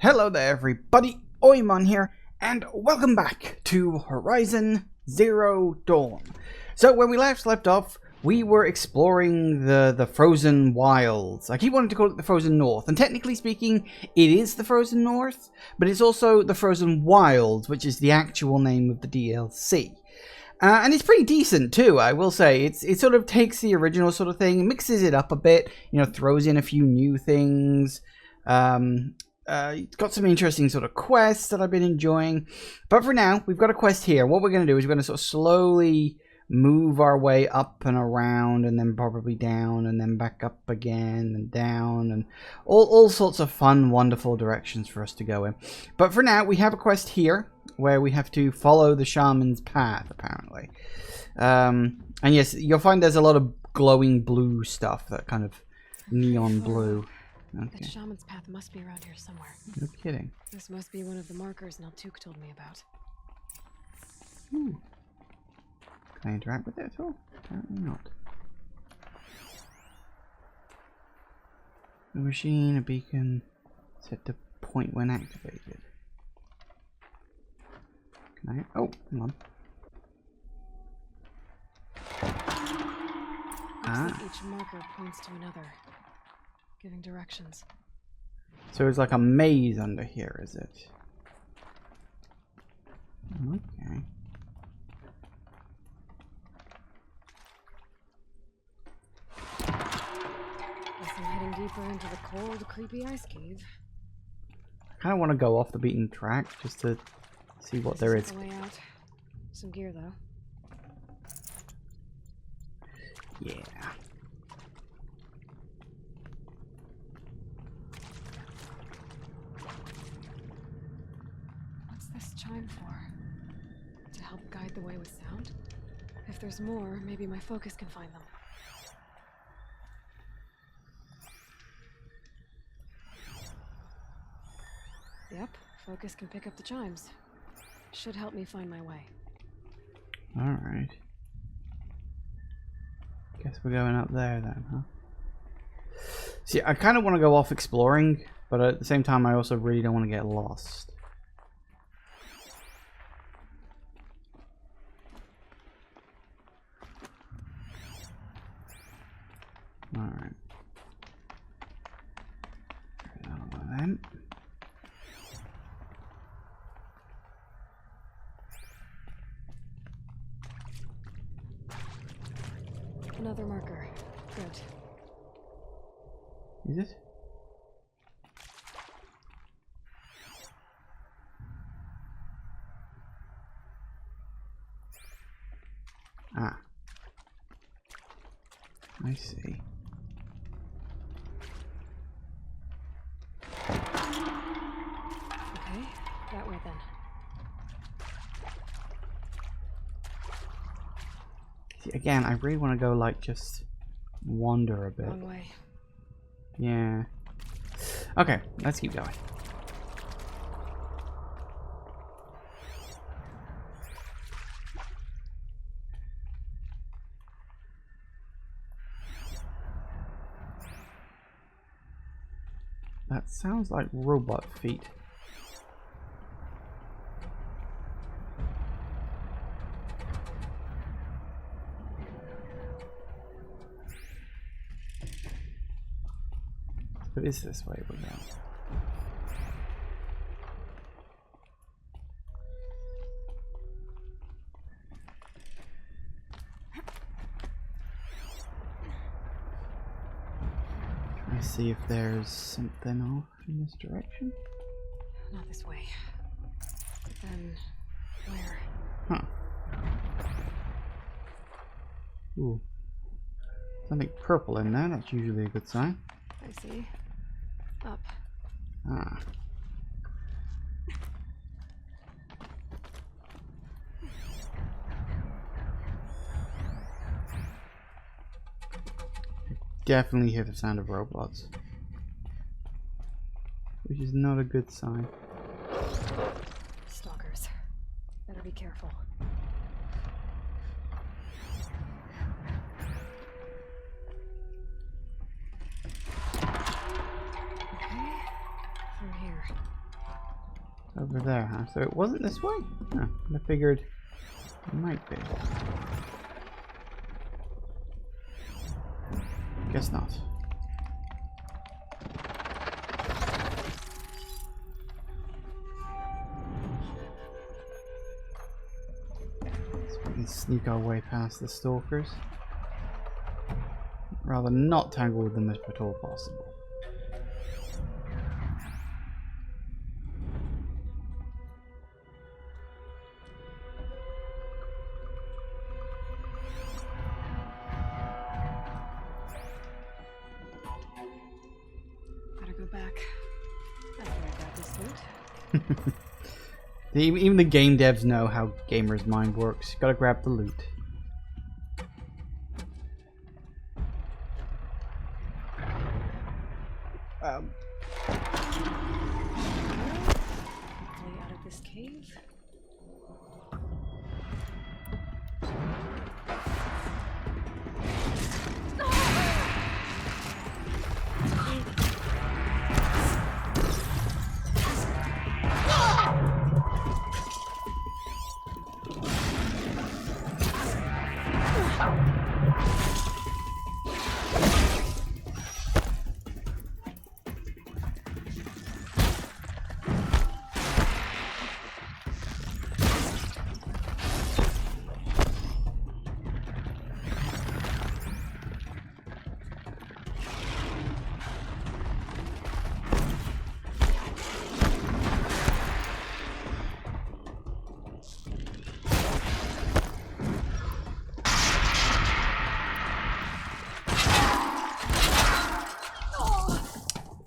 Hello there everybody, Oimon here, and welcome back to Horizon Zero Dawn. So when we last left off, we were exploring the Frozen Wilds. I keep wanting to call it the Frozen North, and technically speaking, it is the Frozen North, but it's also the Frozen Wilds, which is the actual name of the DLC. And it's pretty decent too, I will say. It sort of takes the original sort of thing, mixes it up a bit, you know, throws in a few new things. It's got some interesting sort of quests that I've been enjoying. But for now, we've got a quest here. What we're going to do is we're going to sort of slowly move our way up and around, and then probably down, and then back up again, and down, and all sorts of fun, wonderful directions for us to go in. But for now, we have a quest here, where we have to follow the shaman's path, apparently. And yes, you'll find there's a lot of glowing blue stuff, that kind of neon blue. Okay. That shaman's path must be around here somewhere. No kidding. This must be one of the markers Naltuk told me about. Can I interact with it at all? Apparently not. A machine, a beacon, set to point when activated. Can I? Oh, hang on. Looks like each marker points to another, giving directions. So it's like a maze under here, is it? Okay. Guess I'm heading deeper into the cold, creepy ice cave. I kind of want to go off the beaten track just to see what there is. The way out. Some gear though. Yeah. What's this chime for? To help guide the way with sound? If there's more, maybe my focus can find them. Yep, focus can pick up the chimes. Should help me find my way. Alright. Guess we're going up there then, huh? See, I kind of want to go off exploring, but at the same time I also really don't want to get lost. Alright. Then. Another marker. Good. Is it? Ah. I see. Okay, that way then. See, again, I really want to go, like, just wander a bit. Wrong way. Yeah. Okay, let's keep going. That sounds like robot feet. It is this way we're going. Try to see if there's something off in this direction. Not this way. Then where? Huh. Ooh. Something purple in there, that's usually a good sign. I see. Up. Ah. Definitely hear the sound of robots, which is not a good sign. Stalkers. Better be careful. Okay. Through here. Over there, huh? So it wasn't this way? No, I figured it might be. Guess not. So we can sneak our way past the stalkers. Rather not tangle with them if at all possible. Better go back. After I grab this loot. Even the game devs know how gamers' mind works. Gotta grab the loot. Hopefully out of this cave.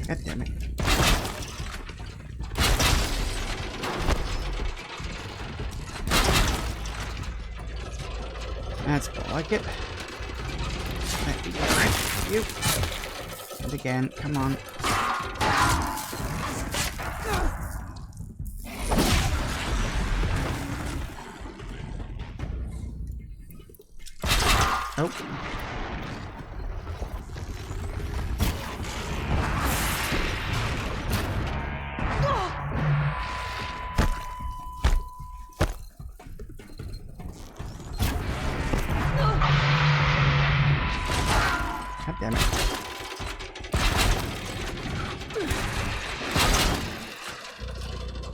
God damn it. That's more like it. Let me get you. And again, come on. Oh. God damn it.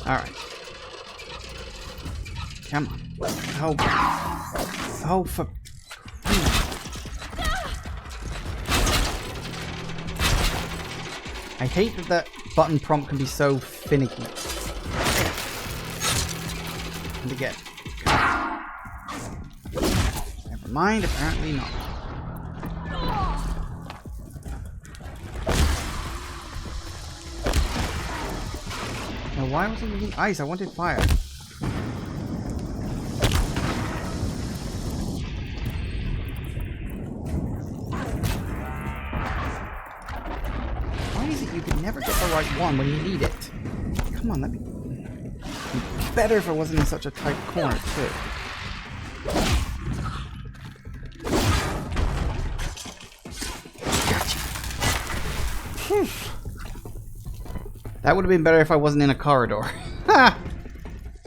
Alright. Come on. Oh. Oh, for... I hate that that button prompt can be so finicky. And again. Never mind, apparently not. Now, why wasn't it using ice? I wanted fire. Why is it you can never get the right one when you need it? Come on, that'd be better if I wasn't in such a tight corner, too. Gotcha. Whew. That would have been better if I wasn't in a corridor. Ha!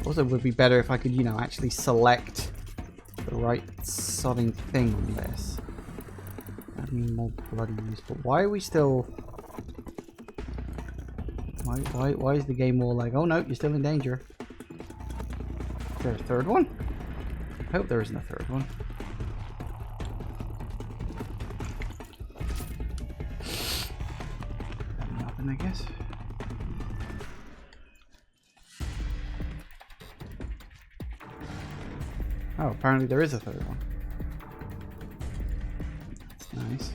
Also, it would be better if I could, you know, actually select the right sodding thing on this. That'd be more bloody useful. Why are we still... Why is the game all like, oh no, you're still in danger? Is there a third one? I hope there isn't a third one. Nothing, I guess. Oh, apparently there is a third one. That's nice.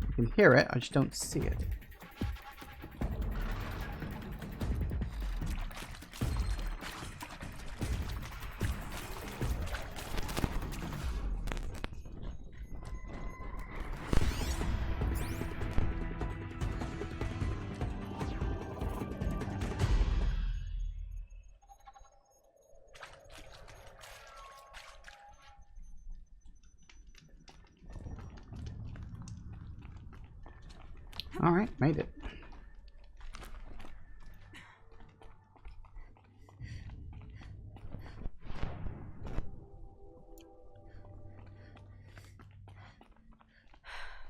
I can hear it, I just don't see it. Alright, made it.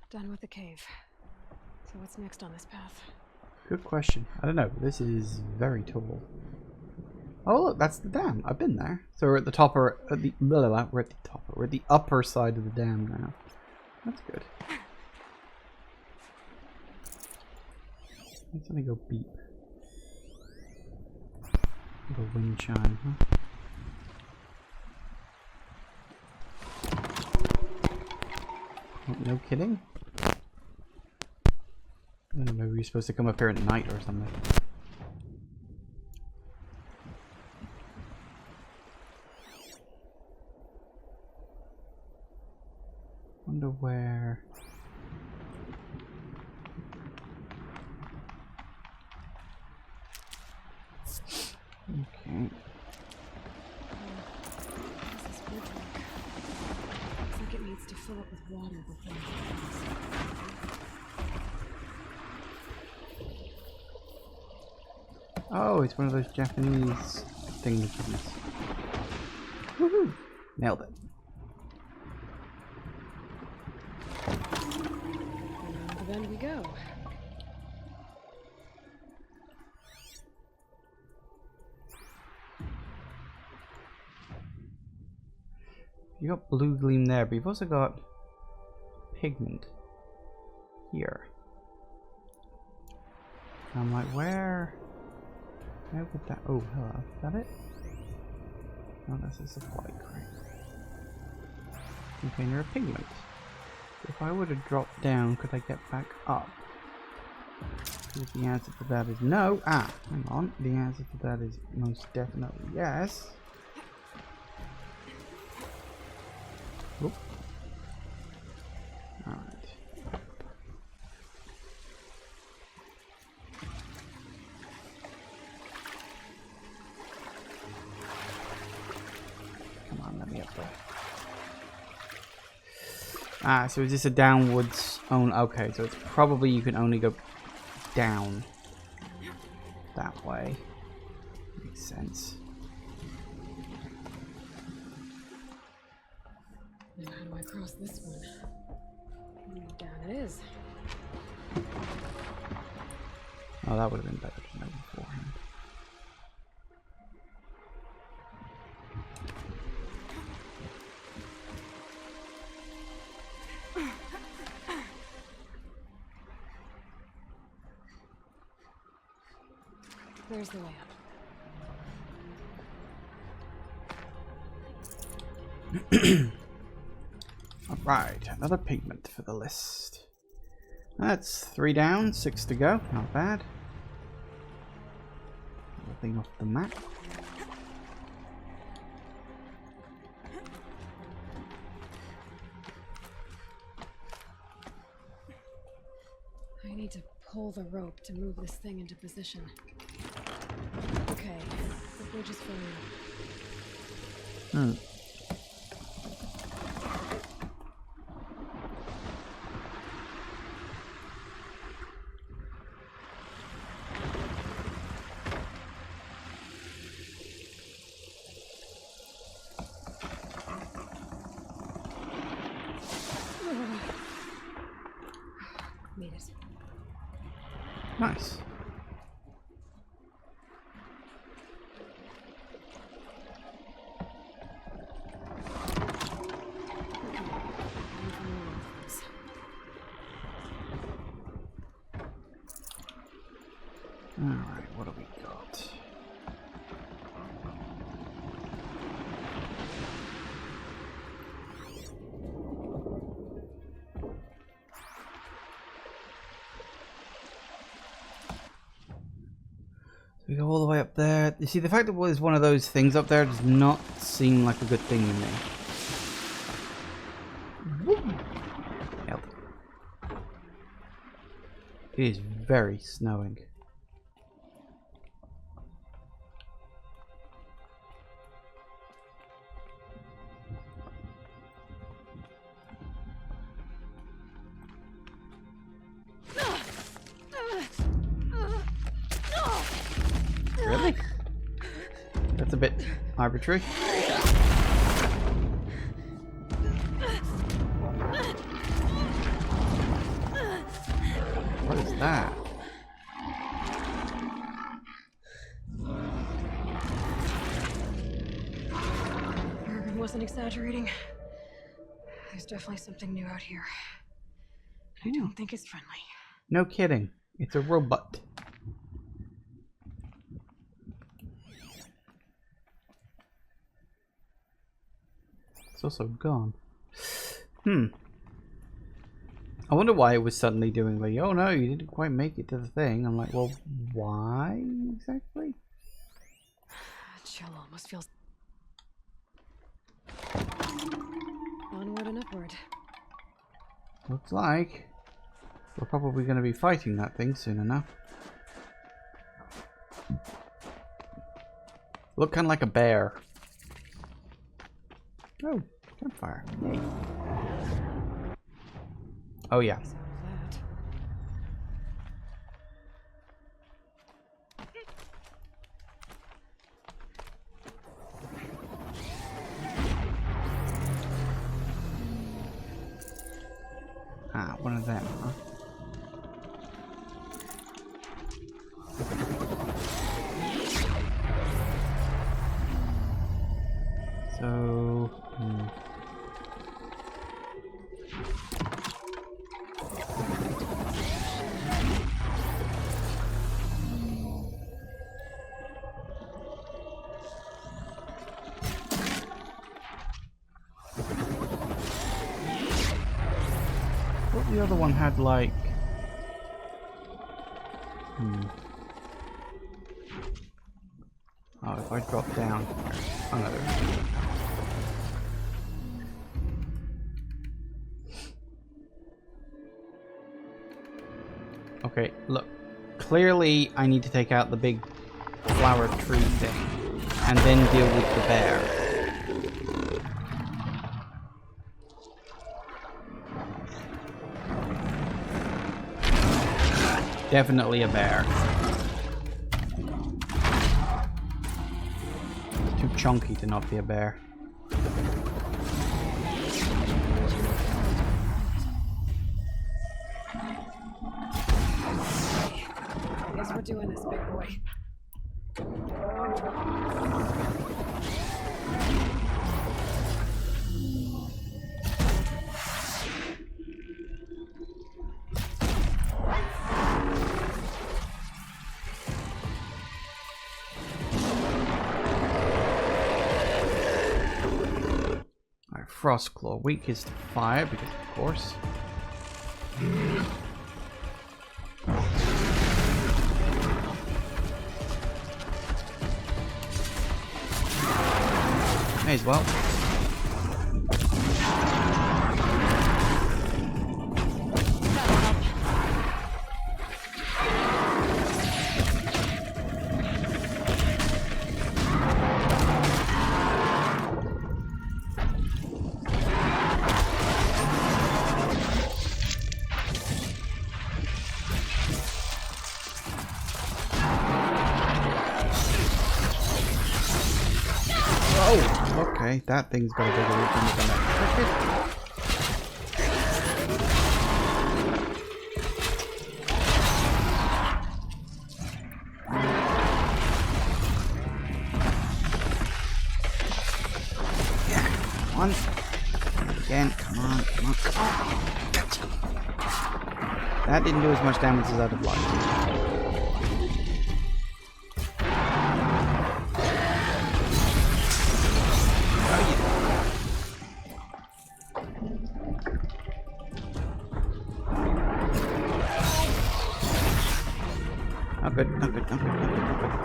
Done with the cave. So what's next on this path? Good question. I don't know. This is very tall. Oh look, that's the dam. I've been there. So we're at the top, or at the we're at the top. We're at the upper side of the dam now. That's good. Let's only go beep. Little wind chime, huh? Oh, no kidding. I don't know, maybe you're supposed to come up here at night or something. Wonder where. Okay. This is bridge work. Looks like it needs to fill up with water before it goes. Oh, it's one of those Japanese things. Woohoo! Nailed it. Around the bend we go. You got blue gleam there, but you've also got pigment here. And I'm like, where would that? Oh, hello. Is that it? No, that's a supply crate. Container of pigment. If I were to drop down, could I get back up? If the answer to that is no. Ah, hang on. The answer to that is most definitely yes. Oop. Alright. Come on, let me up there. Ah, so is this a downwards own? Okay, so it's probably you can only go down that way. Makes sense. Now how do I cross this one? Down it is. Oh, that would have been better to know beforehand. There's the way up. Alright, another pigment for the list. That's 3 down, 6 to go. Not bad. Nothing off the map. I need to pull the rope to move this thing into position. Okay, the bridge is filling up. Made it. Nice. Alright, what do we got? We go all the way up there. You see, the fact that it was one of those things up there does not seem like a good thing to me. Woo. Nailed it. It is very snowing. That's a bit arbitrary. What is that? Urban wasn't exaggerating. There's definitely something new out here. I don't think it's friendly. No kidding. It's a robot. It's also gone. I wonder why it was suddenly doing like, oh no, you didn't quite make it to the thing. I'm like, well, why exactly? Chill almost feels onward and upward. Looks like we're probably going to be fighting that thing soon enough. Look kind of like a bear. Oh, campfire. Yay. Oh yeah. Ah, one of them, huh? So, the other one had like oh, if I drop down, oh no, there. Okay, look, clearly I need to take out the big flower tree thing and then deal with the bear. Definitely a bear. Too chunky to not be a bear. I guess we're doing this, big boy. Frostclaw, weakest to fire, because of course. May as well. Oh, okay, that thing's got a bigger weakness than that. Yeah, come on. Again, come on, come on, come on. Gotcha. That didn't do as much damage as I'd have liked. Not good, not good, not good, not good, not good.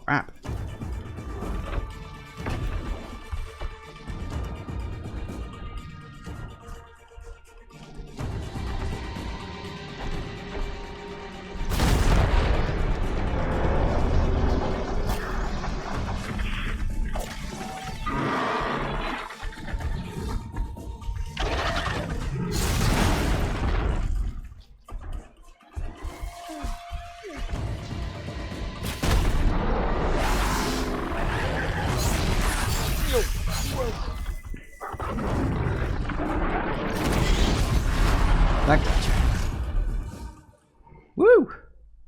Crap. That gotcha. Woo!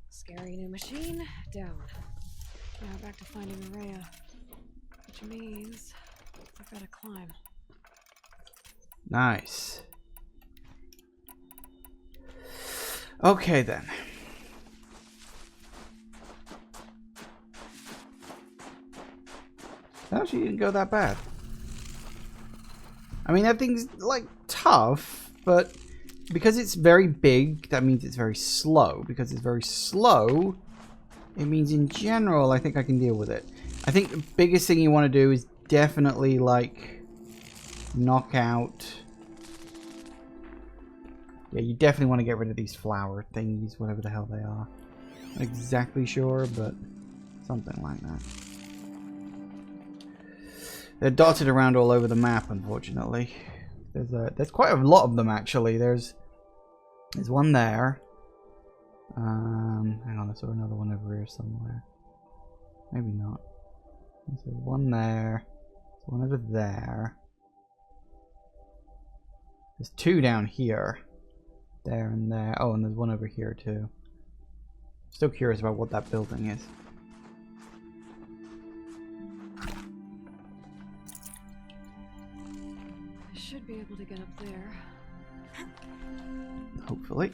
Scary new machine, down. Now back to finding Aurea. Which means I've got to climb. Nice. Okay then. Actually didn't go that bad. I mean, everything's like tough, but because it's very big, that means it's very slow. Because it's very slow, it means in general, I think I can deal with it. I think the biggest thing you want to do is definitely like knock out. Yeah, you definitely want to get rid of these flower thingies, whatever the hell they are. Not exactly sure, but something like that. They're dotted around all over the map, unfortunately. There's quite a lot of them, actually. There's one there. Hang on, I saw another one over here somewhere. Maybe not. There's one there. There's one over there. There's two down here. There and there. Oh, and there's one over here too. Still curious about what that building is. I should be able to get up there. Hopefully.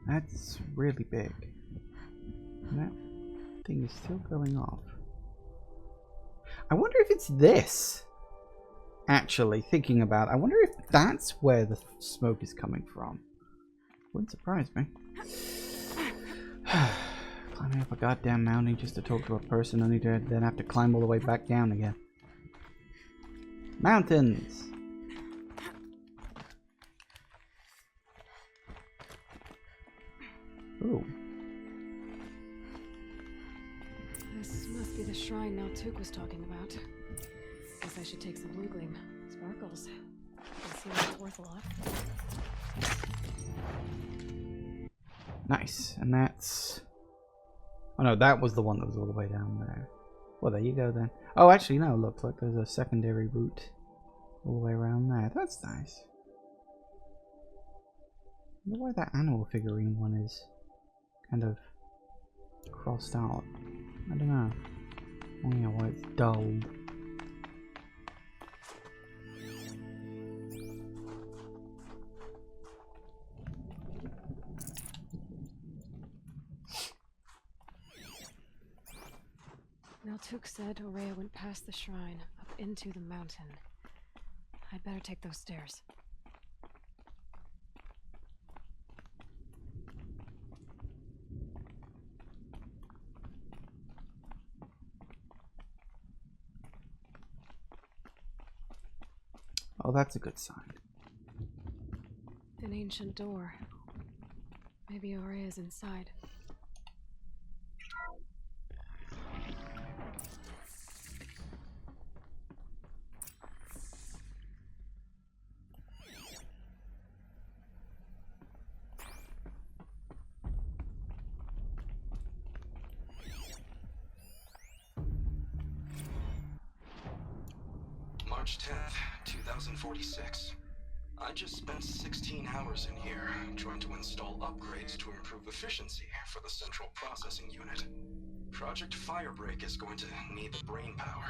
That's really big. And that thing is still going off. I wonder if it's this. Actually, thinking about it, I wonder if that's where the smoke is coming from. Wouldn't surprise me. Climbing up a goddamn mountain just to talk to a person, only to then have to climb all the way back down again. Mountains! Ooh. This must be the shrine Naltuk was talking about. Guess I should take some blue gleam. Sparkles. They seem like worth a lot. Nice. And that's... Oh no, that was the one that was all the way down there. Well, there you go then. Oh, actually, no, look, there's a secondary route all the way around there. That's nice. I wonder why that animal figurine one is kind of crossed out. I don't know. Oh yeah, why it's dulled. Naltuk said Aurea went past the shrine, up into the mountain. I'd better take those stairs. Oh, that's a good sign. An ancient door. Maybe Aurea's inside. March 10th, 2046. I just spent 16 hours in here trying to install upgrades to improve efficiency for the central processing unit. Project Firebreak is going to need the brain power.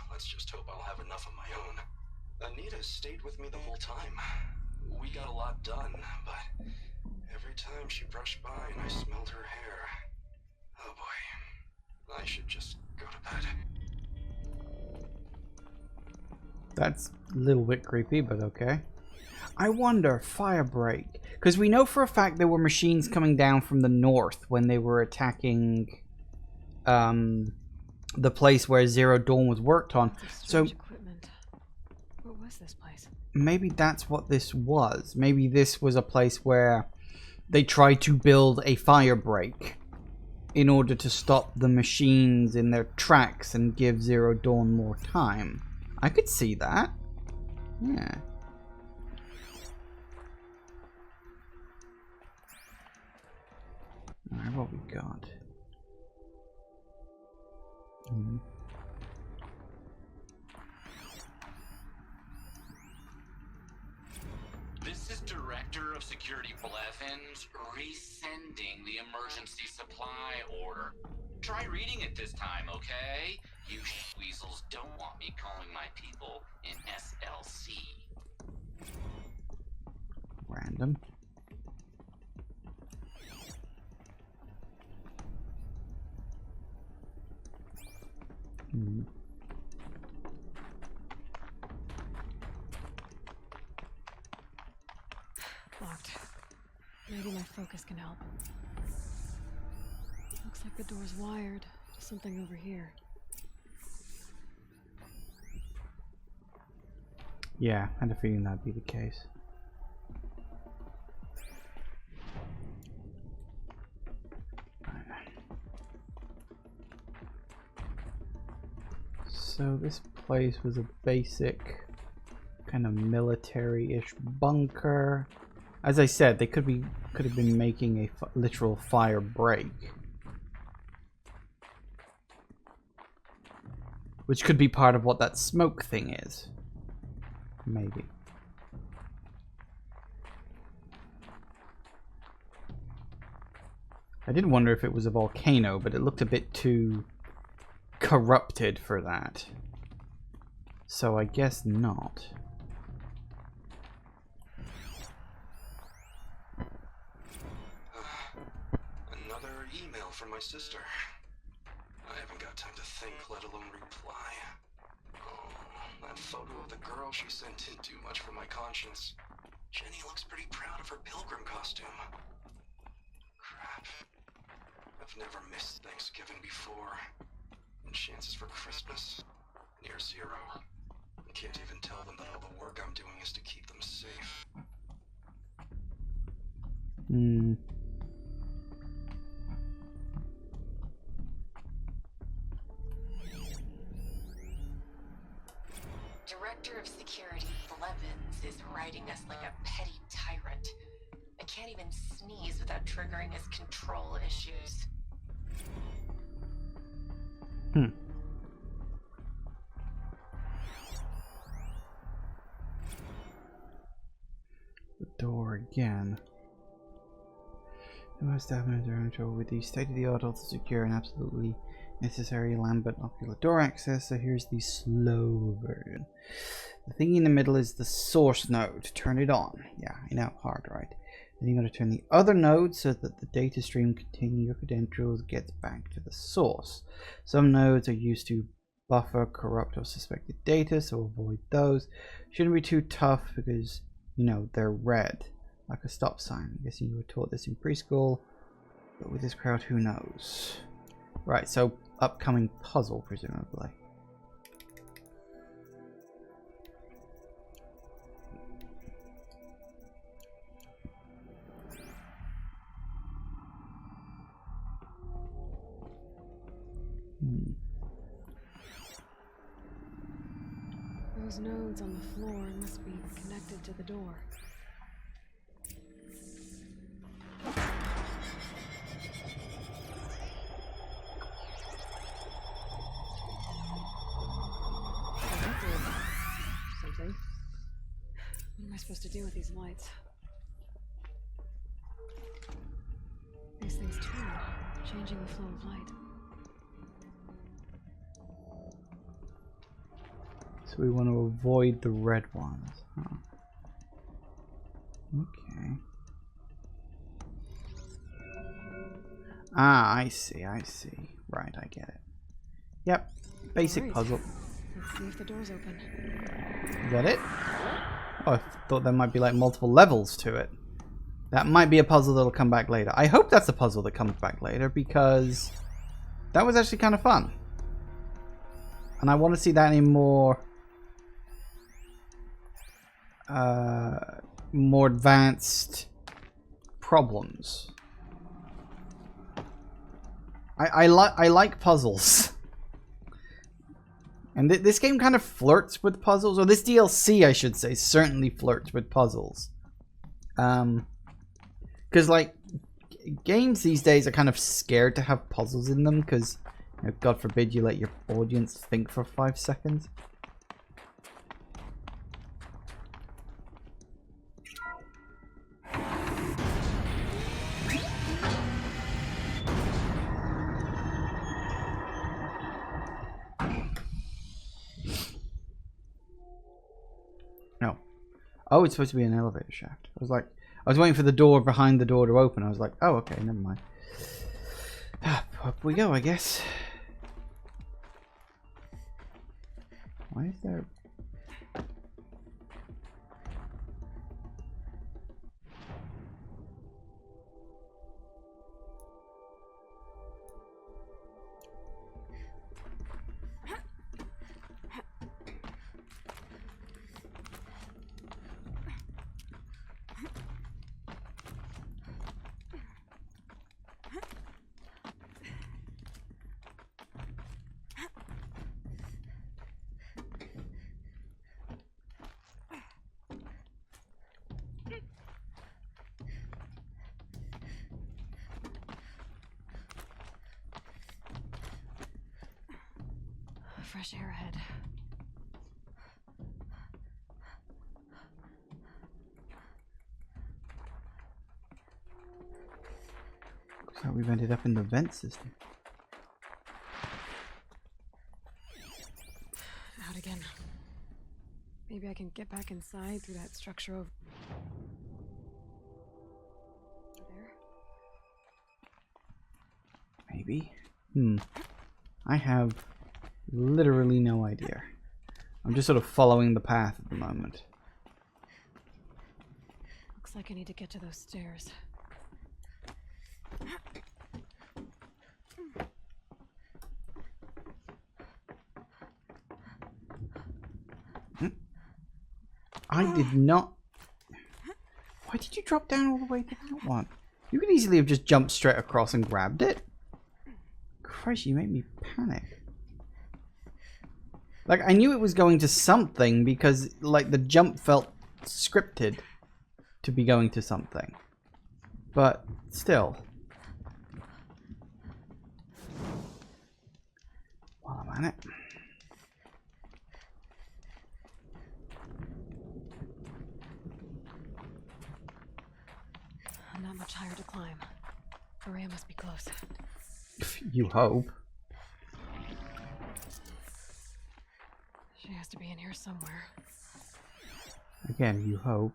Let's just hope I'll have enough of my own. Anita stayed with me the whole time. We got a lot done, but every time she brushed by and I smelled her hair... Oh boy. I should just go to bed. That's a little bit creepy, but okay. I wonder, fire break. Because we know for a fact there were machines coming down from the north when they were attacking the place where Zero Dawn was worked on. So equipment. What was this place? maybe that's what this was. Maybe this was a place where they tried to build a fire break in order to stop the machines in their tracks and give Zero Dawn more time. I could see that. Yeah. Alright, what we got? This is Director of Security Blevins resending the emergency supply order. Try reading it this time, okay? You weasels don't want me calling my people in SLC. Random. Locked. Maybe my focus can help. Looks like the door's wired to something over here. Yeah, I had a feeling that'd be the case. So this place was a basic kind of military-ish bunker. As I said, they could have been making a literal fire break, which could be part of what that smoke thing is. Maybe. I did wonder if it was a volcano, but it looked a bit too corrupted for that. So I guess not. Another email from my sister. I haven't got time to think, let alone reply. Oh, that photo of the girl she sent didn't do much for my conscience. Jenny looks pretty proud of her pilgrim costume. Crap. I've never missed Thanksgiving before. And chances for Christmas? Near zero. I can't even tell them that all the work I'm doing is to keep them safe. Director of Security Blevins is writing us like a petty tyrant. I can't even sneeze without triggering his control issues. The door again. The most definite control with the state-of-the-art, ultra secure and absolutely necessary land but ocular door access. So here's the slow version. The thing in the middle is the source node. Turn it on. Yeah, I know, hard, right? Then you got to turn the other node so that the data stream containing your credentials gets back to the source. Some nodes are used to buffer corrupt or suspected data, so avoid those. Shouldn't be too tough because, you know, they're red, like a stop sign. I'm guessing you were taught this in preschool, but with this crowd, who knows? Right, so upcoming puzzle, presumably. Those nodes on the floor must be connected to the door. Something. What am I supposed to do with these lights? These things turn, changing the flow of light. So we want to avoid the red ones, huh? Okay. Ah, I see, I see. Right, I get it. Yep, basic Alright. puzzle. Let's see if the door's open. Is that it? Oh, I thought there might be like multiple levels to it. That might be a puzzle that'll come back later. I hope that's a puzzle that comes back later because that was actually kind of fun. And I want to see that in more advanced problems. I like puzzles. And this game kind of flirts with puzzles, or this DLC, I should say, certainly flirts with puzzles. Because, like, games these days are kind of scared to have puzzles in them, because, you know, God forbid you let your audience think for 5 seconds. No. Oh, it's supposed to be an elevator shaft. I was waiting for the door behind the door to open. I was like, oh, okay, never mind. Up we go, I guess. Why is there... Fresh air ahead. Looks like we've ended up in the vent system. Out again. Maybe I can get back inside through that structure over there. Maybe. I have literally no idea. I'm just sort of following the path at the moment. Looks like I need to get to those stairs. I did not... Why did you drop down all the way to that one? You could easily have just jumped straight across and grabbed it. Christ, you made me panic. Like, I knew it was going to something because, like, the jump felt scripted to be going to something. But, still. While I'm at it. Not much higher to climb. Maria must be close. You hope. She has to be in here somewhere. Again, you hope.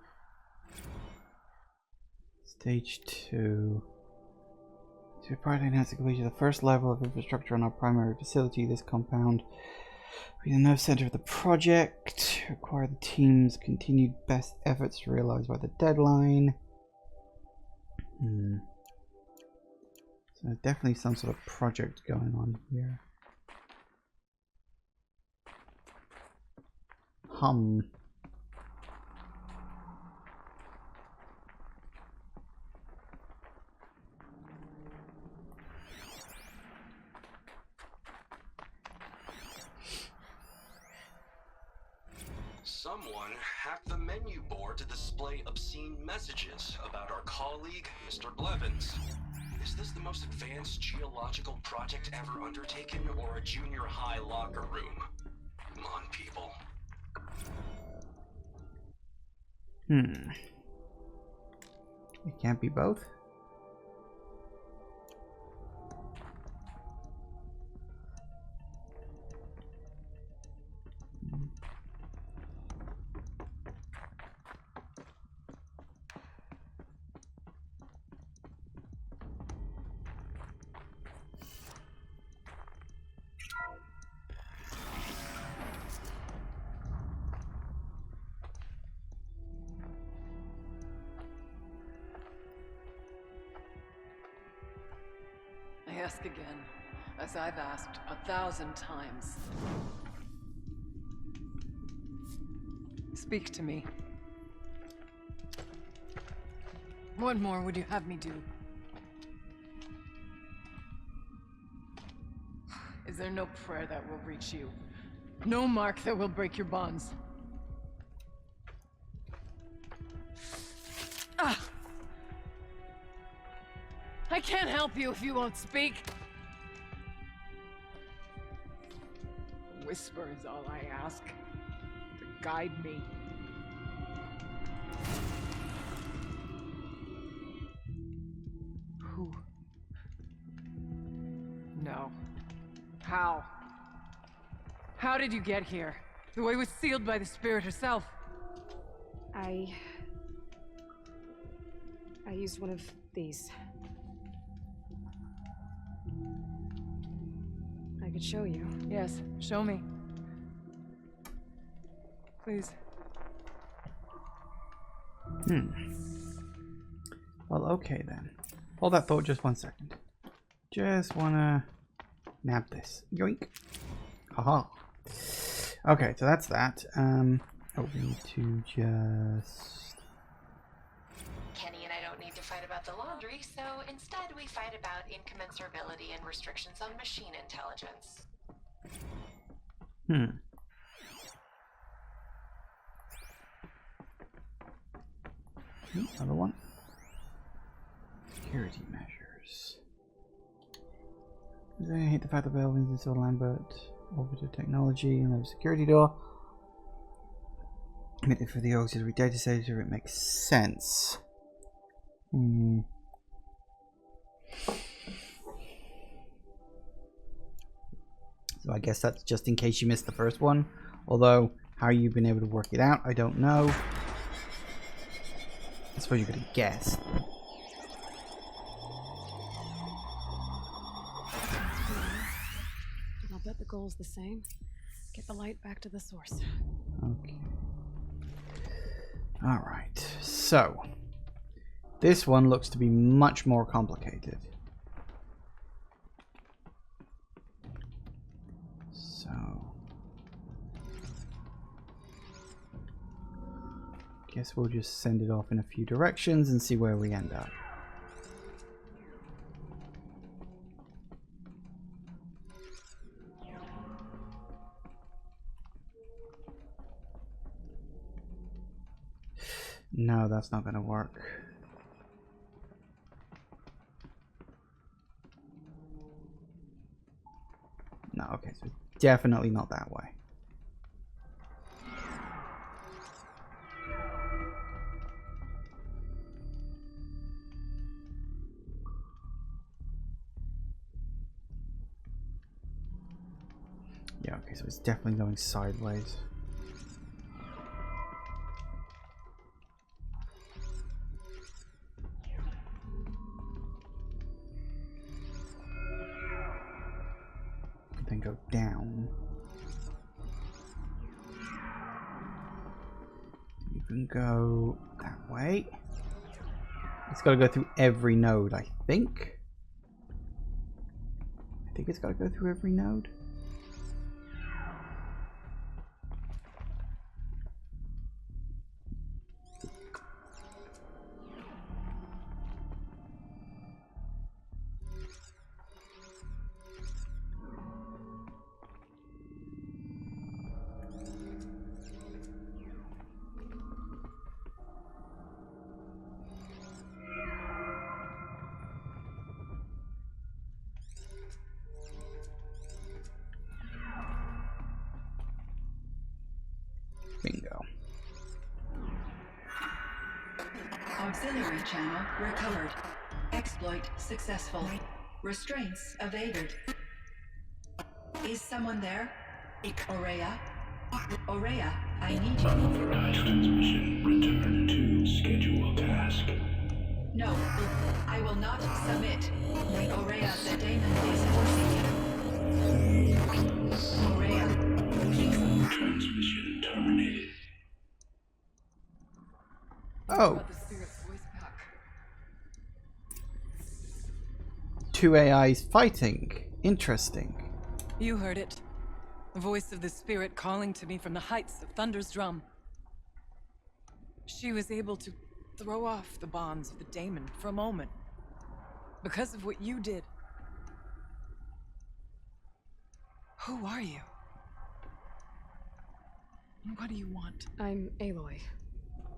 Stage 2. To partly enhance the completion of the first level of infrastructure on our primary facility, this compound will be the nerve center of the project. Require the team's continued best efforts to realize by the deadline. So there's definitely some sort of project going on here. Someone hacked the menu board to display obscene messages about our colleague, Mr. Blevins. Is this the most advanced geological project ever undertaken, or a junior high locker room? Come on, people. It can't be both. ask again, as I've asked 1,000 times. Speak to me. What more would you have me do? Is there no prayer that will reach you? No mark that will break your bonds? Ah! I can't help you if you won't speak. A whisper is all I ask. To guide me. Who? No. How? How did you get here? The way was sealed by the spirit herself. I used one of these. I could show you. Yes, show me. Please. Well, okay then. Hold that thought just 1 second. Just wanna nab this. Yoink. Haha. Okay, so that's that. Oh, we need to just... Kenny and I don't need to fight about the laundry, so instead we fight about incommensurability and restrictions on machine intelligence. Another one. Security measures. I hate the fact that Belvin's installed Lambert Orbiter technology and the security door. Committed for the auxiliary data center, it makes sense. So I guess that's just in case you missed the first one. Although, how you've been able to work it out, I don't know. I suppose you could have guessed. I'll bet the goal's the same. Get the light back to the source. Okay. Alright, so this one looks to be much more complicated. So guess we'll just send it off in a few directions and see where we end up. No, that's not going to work. No, okay, so definitely not that way. Yeah, okay, so it's definitely going sideways. Then go down. You can go that way. It's got to go through every node, I think. I think it's got to go through every node. Bingo. Auxiliary channel recovered. Exploit successful. Restraints evaded. Is someone there? Aurea? Aurea, I need you. Unauthorized transmission. Return to scheduled task. No, I will not submit. Aurea, the daemon is forcing you. Aurea, please. Transmission terminated. Oh, Got the spirit's voice back. two AIs fighting. Interesting. You heard it. The voice of the spirit calling to me from the heights of Thunder's Drum. She was able to throw off the bonds of the daemon for a moment. Because of what you did. Who are you? And what do you want? I'm Aloy.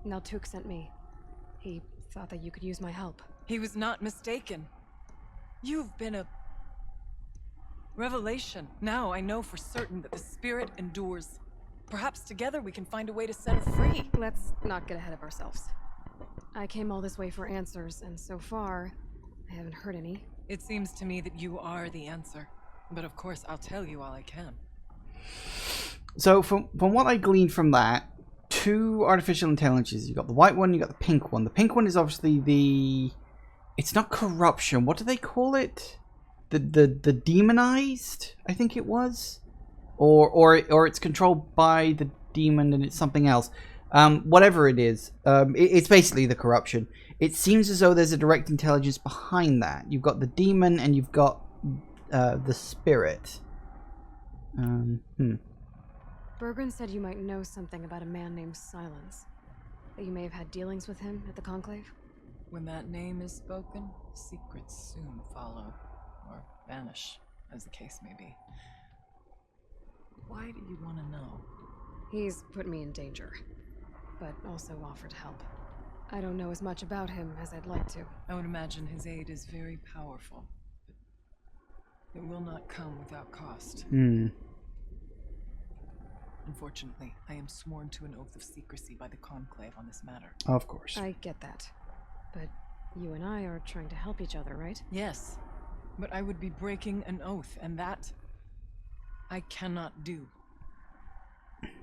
Naltuk sent me. He thought that you could use my help. He was not mistaken. You've been a revelation. Now I know for certain that the spirit endures. Perhaps together we can find a way to set her free. Let's not get ahead of ourselves. I came all this way for answers, and so far, I haven't heard any. It seems to me that you are the answer. But of course, I'll tell you all I can. So from what I gleaned from that, two artificial intelligences. You got the white one, you got the pink one. The pink one is obviously the... It's not corruption. What do they call it? The demonized, I think it was, or it's controlled by the demon and it's something else. Whatever it is, it's basically the corruption. It seems as though there's a direct intelligence behind that. You've got the demon and you've got the spirit. Bergren said you might know something about a man named Silence. That you may have had dealings with him at the Conclave. When that name is spoken, secrets soon follow. Or vanish, as the case may be. Why do you want to know? He's put me in danger, but also offered help. I don't know as much about him as I'd like to. I would imagine his aid is very powerful, but it will not come without cost. Unfortunately, I am sworn to an oath of secrecy by the Conclave on this matter. Of course. I get that. But you and I are trying to help each other, right? Yes, but I would be breaking an oath, and that I cannot do.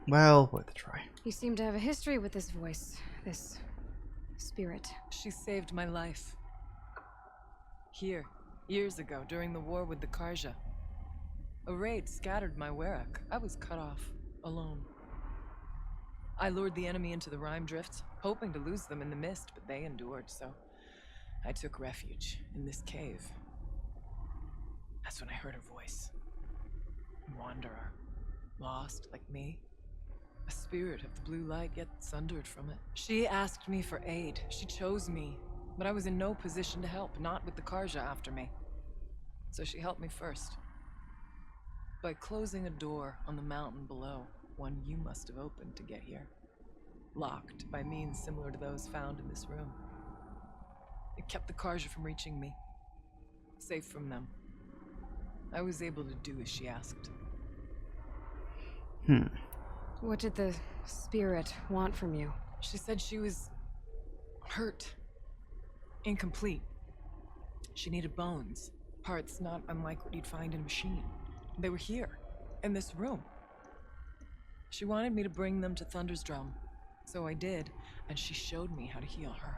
Well, worth a try. You seem to have a history with this voice, this spirit. She saved my life. Here, years ago, during the war with the Karja. A raid scattered my Werak. I was cut off, alone. I lured the enemy into the Rime Drifts, hoping to lose them in the mist, but they endured, so I took refuge in this cave. That's when I heard her voice. A wanderer, lost like me. A spirit of the blue light, yet sundered from it. She asked me for aid. She chose me, but I was in no position to help, not with the Karja after me. So she helped me first. By closing a door on the mountain below, one you must have opened to get here. Locked by means similar to those found in this room. It kept the Karja from reaching me. Safe from them. I was able to do as she asked. What did the spirit want from you? She said she was hurt. Incomplete. She needed bones. Parts not unlike what you'd find in a machine. They were here, in this room. She wanted me to bring them to Thunder's Drum. So I did, and she showed me how to heal her.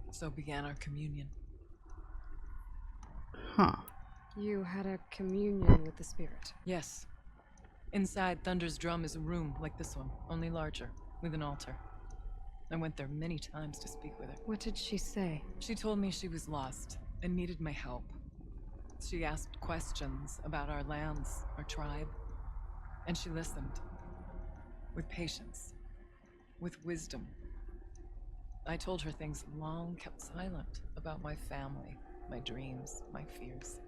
So began our communion. Huh. You had a communion with the spirit. Yes. Inside Thunder's Drum is a room like this one, only larger, with an altar. I went there many times to speak with her. What did she say? She told me she was lost and needed my help. She asked questions about our lands, our tribe, and she listened. With patience. With wisdom. I told her things long kept silent about my family, my dreams, my fears.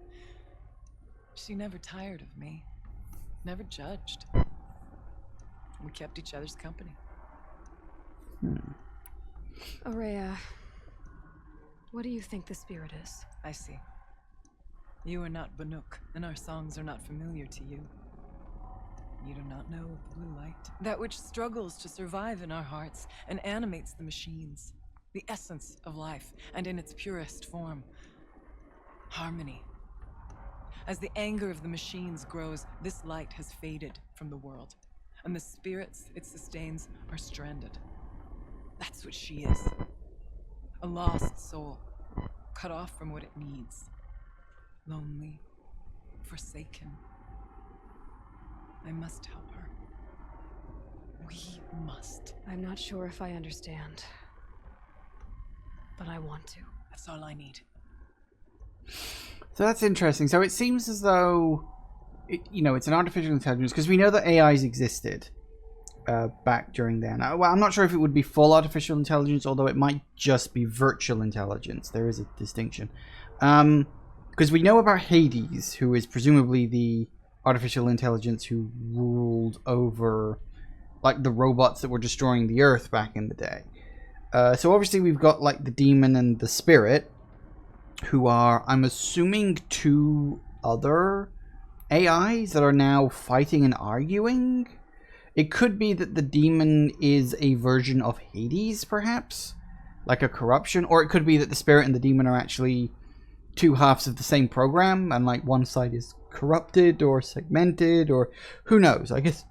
She never tired of me. Never judged. We kept each other's company. Aurea, what do you think the spirit is? I see. You are not Banuk, and our songs are not familiar to you. You do not know of the blue light. That which struggles to survive in our hearts and animates the machines. The essence of life, and in its purest form. Harmony. As the anger of the machines grows, this light has faded from the world, and the spirits it sustains are stranded. That's what she is. A lost soul, cut off from what it needs. Lonely, forsaken. I must help her. We must. I'm not sure if I understand, but I want to. That's all I need. So that's interesting. So it seems as though, it's an artificial intelligence, because we know that AIs existed back during then. Well, I'm not sure if it would be full artificial intelligence, although it might just be virtual intelligence. There is a distinction. Because we know about Hades, who is presumably the artificial intelligence who ruled over, like, the robots that were destroying the Earth back in the day. So obviously we've got, like, the demon and the spirit, who are, I'm assuming, two other AIs that are now fighting and arguing. It could be that the demon is a version of Hades, perhaps, like a corruption, or it could be that the spirit and the demon are actually two halves of the same program, and like one side is corrupted or segmented, or who knows. I guess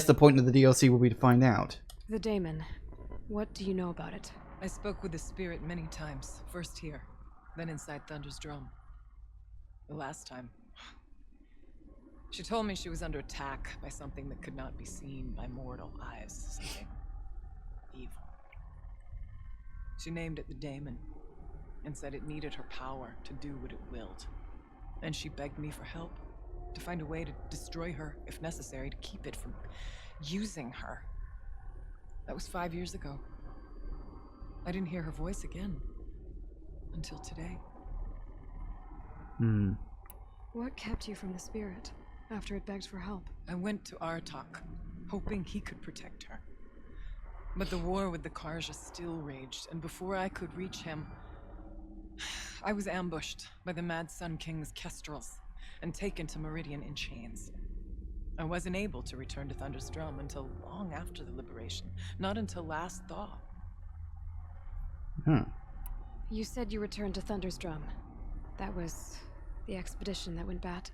the point of the DLC will be to find out. The daemon. What do you know about it? I spoke with the spirit many times. First here, then inside Thunder's drum. The last time, she told me she was under attack by something that could not be seen by mortal eyes. Something evil. She named it the daemon, and said it needed her power to do what it willed. And she begged me for help, to find a way to destroy her, if necessary, to keep it from using her. That was 5 years ago. I didn't hear her voice again until today. What kept you from the spirit after it begged for help? I went to Aratak, hoping he could protect her. But the war with the Karja still raged, and before I could reach him, I was ambushed by the Mad Sun King's Kestrels and taken to Meridian in chains. I wasn't able to return to Thunder's Drum until long after the liberation, not until last thaw. You said you returned to Thunder's Drum. That was the expedition that went bad.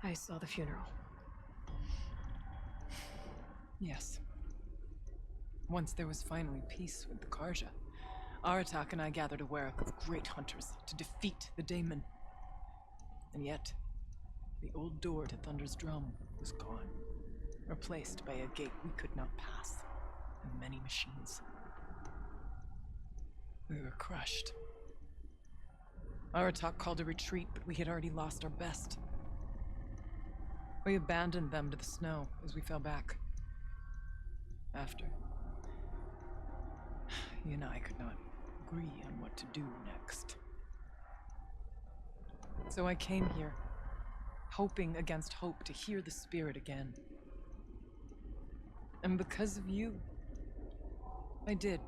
I saw the funeral. Yes. Once there was finally peace with the Karja, Aratak and I gathered a Werak of great hunters to defeat the daemon. And yet, the old door to Thunder's Drum was gone, replaced by a gate we could not pass, and many machines. We were crushed. Aratak called a retreat, but we had already lost our best. We abandoned them to the snow as we fell back. After, you and I could not agree on what to do next. So I came here, hoping against hope to hear the spirit again. And because of you, I did.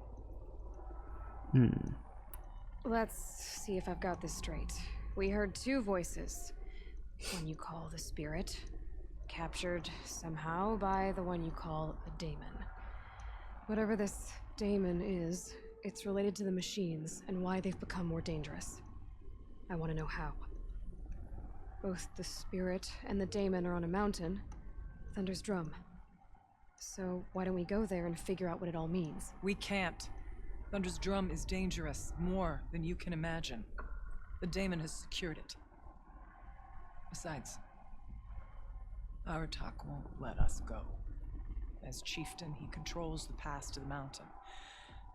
Let's see if I've got this straight. We heard two voices. One you call the spirit, captured somehow by the one you call a daemon. Whatever this daemon is, it's related to the machines and why they've become more dangerous. I want to know how. Both the spirit and the daemon are on a mountain, Thunder's Drum. So why don't we go there and figure out what it all means? We can't. Thunder's Drum is dangerous, more than you can imagine. The daemon has secured it. Besides, Aratak won't let us go. As chieftain, he controls the pass to the mountain,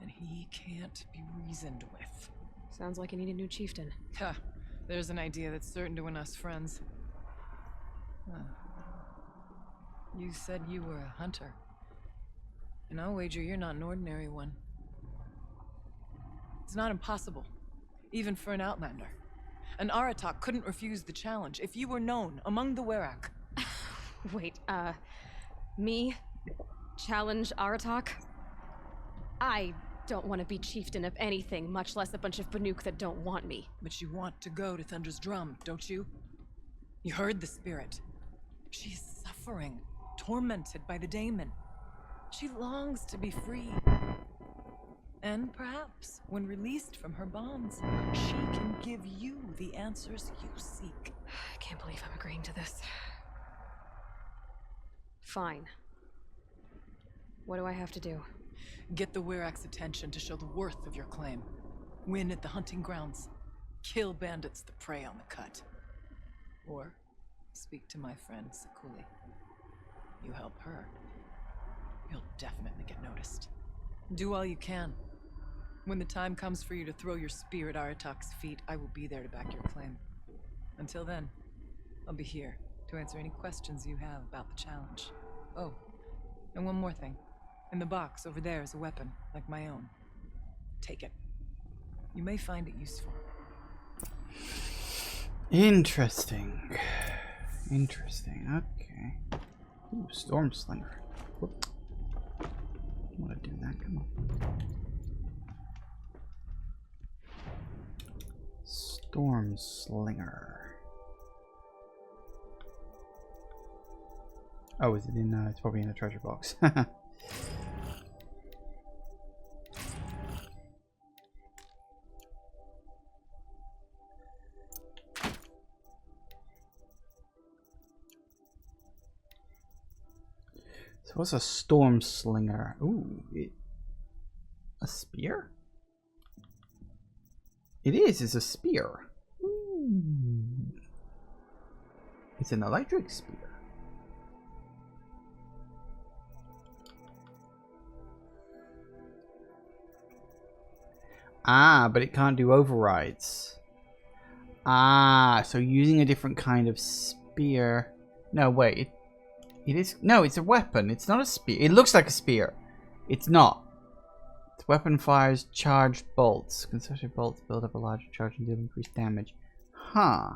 and he can't be reasoned with. Sounds like you need a new chieftain. Ha! There's an idea that's certain to win us friends. You said you were a hunter. And I'll wager you're not an ordinary one. It's not impossible, even for an outlander. And Aratak couldn't refuse the challenge if you were known among the Werak. Wait, me? Challenge Aratak? I don't want to be chieftain of anything, much less a bunch of Banuk that don't want me. But you want to go to Thunder's Drum, don't you? You heard the spirit. She's suffering, tormented by the daemon. She longs to be free. And perhaps, when released from her bonds, she can give you the answers you seek. I can't believe I'm agreeing to this. Fine. What do I have to do? Get the Werak's attention to show the worth of your claim. Win at the hunting grounds. Kill bandits that prey on the cut. Or speak to my friend Sakuli. You help her, you'll definitely get noticed. Do all you can. When the time comes for you to throw your spear at Aratak's feet, I will be there to back your claim. Until then, I'll be here to answer any questions you have about the challenge. Oh, and one more thing. In the box over there is a weapon, like my own. Take it. You may find it useful. Interesting. Interesting. Okay. Ooh, Storm Slinger. Whoop. I want to do that. Come on. Storm Slinger. Oh, is it in? It's probably in a treasure box. So what's a Storm Slinger? Ooh, a spear? It is. It's a spear. Ooh. It's an electric spear. Ah, but it can't do overrides. Ah, so using a different kind of spear. No, wait. It is. No, it's a weapon. It's not a spear. It looks like a spear. It's not. Its weapon fires charged bolts. Concentric bolts build up a larger charge and deal increased damage. Huh.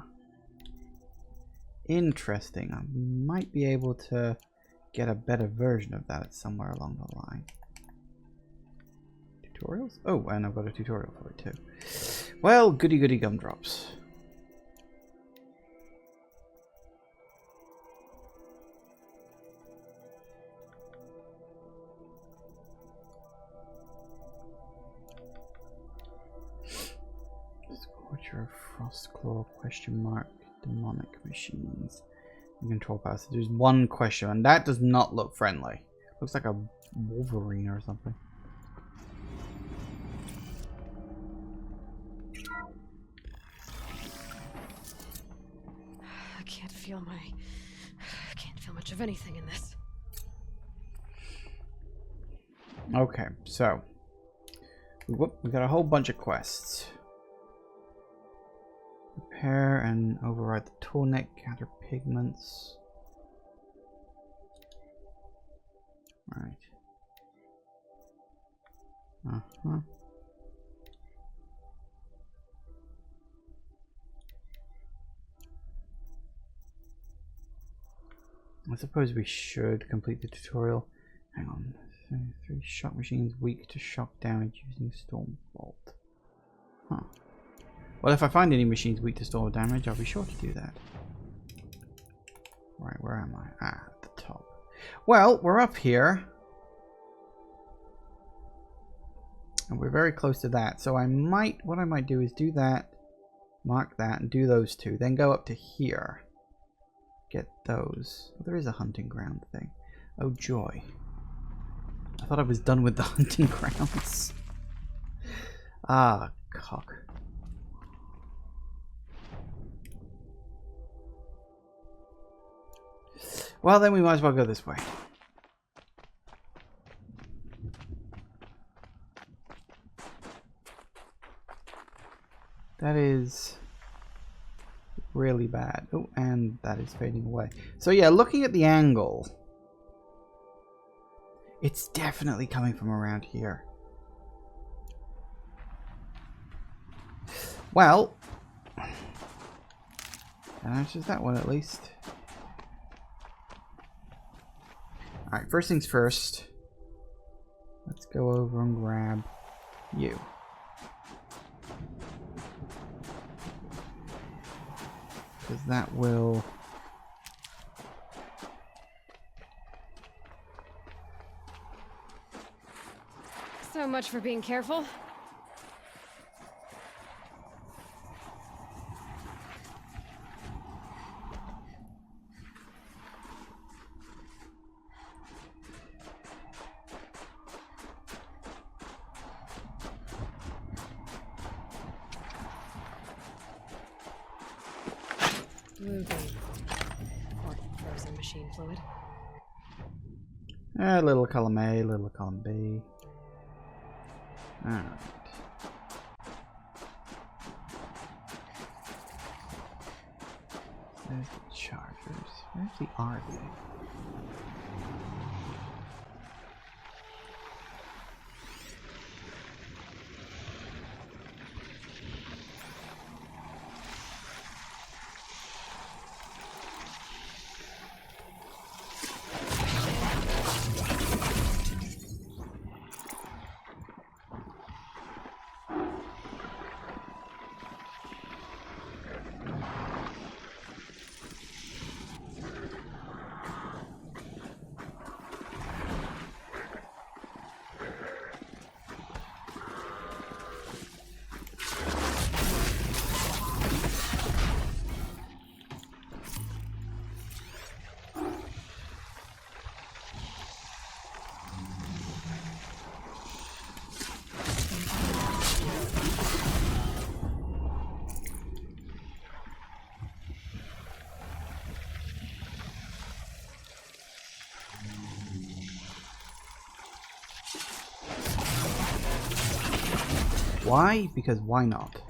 Interesting. We might be able to get a better version of that somewhere along the line. Tutorials? Oh, and I've got a tutorial for it too. Well, goody goody gumdrops. Scorcher, Frostclaw, question mark, demonic machines, and control pass. There's one question, and that does not look friendly. Looks like a Wolverine or something. I can't feel much of anything in this. Okay, so we got a whole bunch of quests. Repair and override the toolneck, gather pigments. Right. Uh-huh. I suppose we should complete the tutorial. Hang on. 3 shock machines weak to shock damage using Storm Bolt. Huh. Well, if I find any machines weak to storm damage, I'll be sure to do that. Right, where am I? Ah, at the top. Well, we're up here. And we're very close to that. So what I might do is do that, mark that, and do those two. Then go up to here. Get those. Oh, there is a hunting ground thing. Oh joy. I thought I was done with the hunting grounds. Ah, cock. Well, then we might as well go this way. That is really bad. Oh, and that is fading away. So yeah, looking at the angle, it's definitely coming from around here. Well, that answers that one at least. Alright, first things first. Let's go over and grab you. Because that will... So much for being careful. Blue beam. Or frozen machine fluid. Little column A, little column B. Alright. There's the chargers. Where's the RV? Why? Because why not?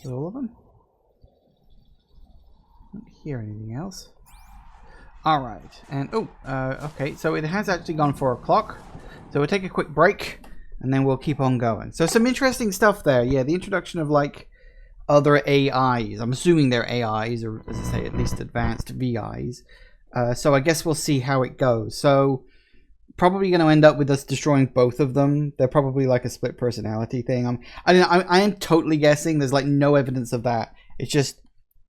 Is all of them? I don't hear anything else. Alright, and okay, so it has actually gone 4 o'clock. So we'll take a quick break and then we'll keep on going. So some interesting stuff there. Yeah, the introduction of like other AIs. I'm assuming they're AIs, or as I say, at least advanced VIs. So I guess we'll see how it goes. So probably going to end up with us destroying both of them. They're probably like a split personality thing. I am totally guessing. There's like no evidence of that. It's just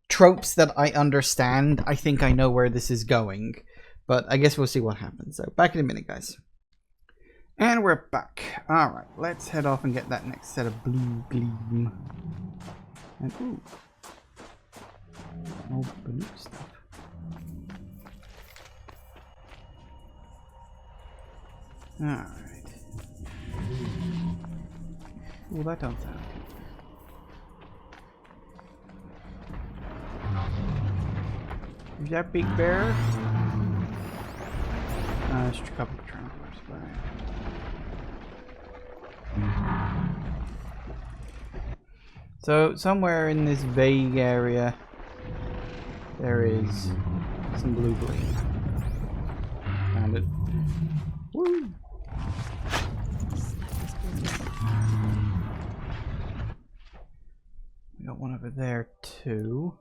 tropes that I understand. I think I know where this is going, but I guess we'll see what happens. So back in a minute, guys. And we're back. All right, let's head off and get that next set of blue gleam. And ooh, more blue stuff. Alright. Well, that don't sound good. Is that Big Bear? Just a couple of tramplers, So, somewhere in this vague area, there is some blue gleam. Found it. Woo! We got one over there too,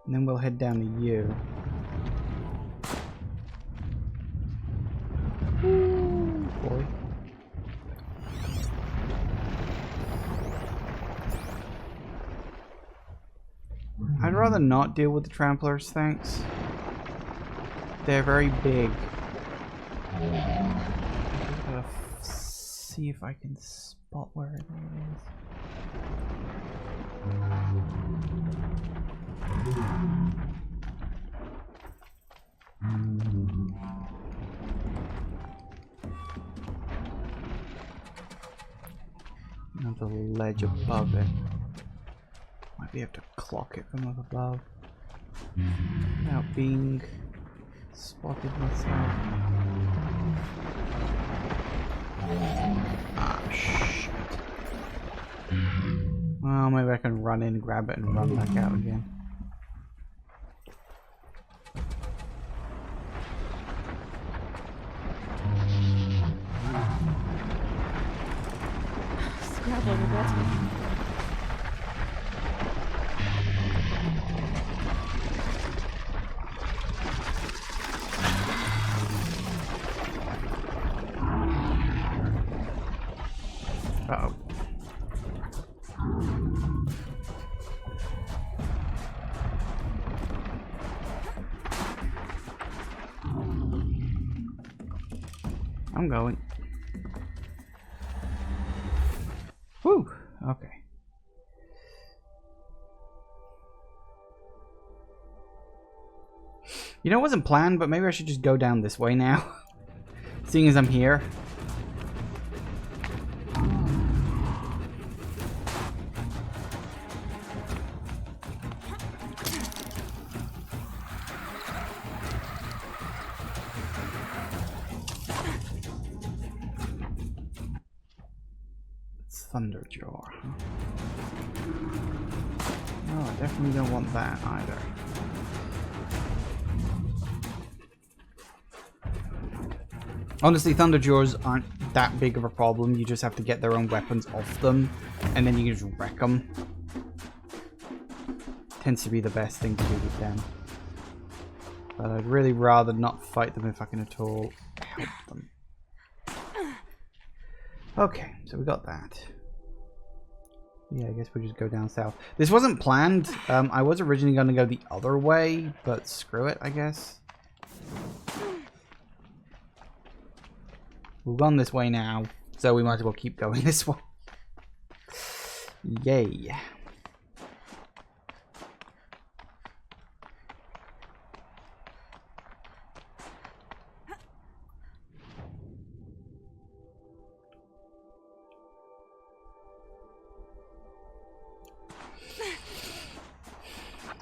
and then we'll head down to you. Ooh, boy. I'd rather not deal with the tramplers, thanks. They're very big. Gotta see if I can spot where it is. Another ledge above it. Might be able to clock it from up above without being spotted myself. Ah, shit. Well, maybe I can run in, grab it, and run back out again. Scrabble the button. Uh-oh. I'm going. Whew. Okay. You know, it wasn't planned, but maybe I should just go down this way now. Seeing as I'm here. Thunderjaw, huh? No, I definitely don't want that either. Honestly, Thunderjaws aren't that big of a problem. You just have to get their own weapons off them, and then you can just wreck them. Tends to be the best thing to do with them. But I'd really rather not fight them if I can at all help them. Okay, so we got that. Yeah, I guess we'll just go down south. This wasn't planned. I was originally going to go the other way, but screw it, I guess. We've gone this way now, so we might as well keep going this way. Yay.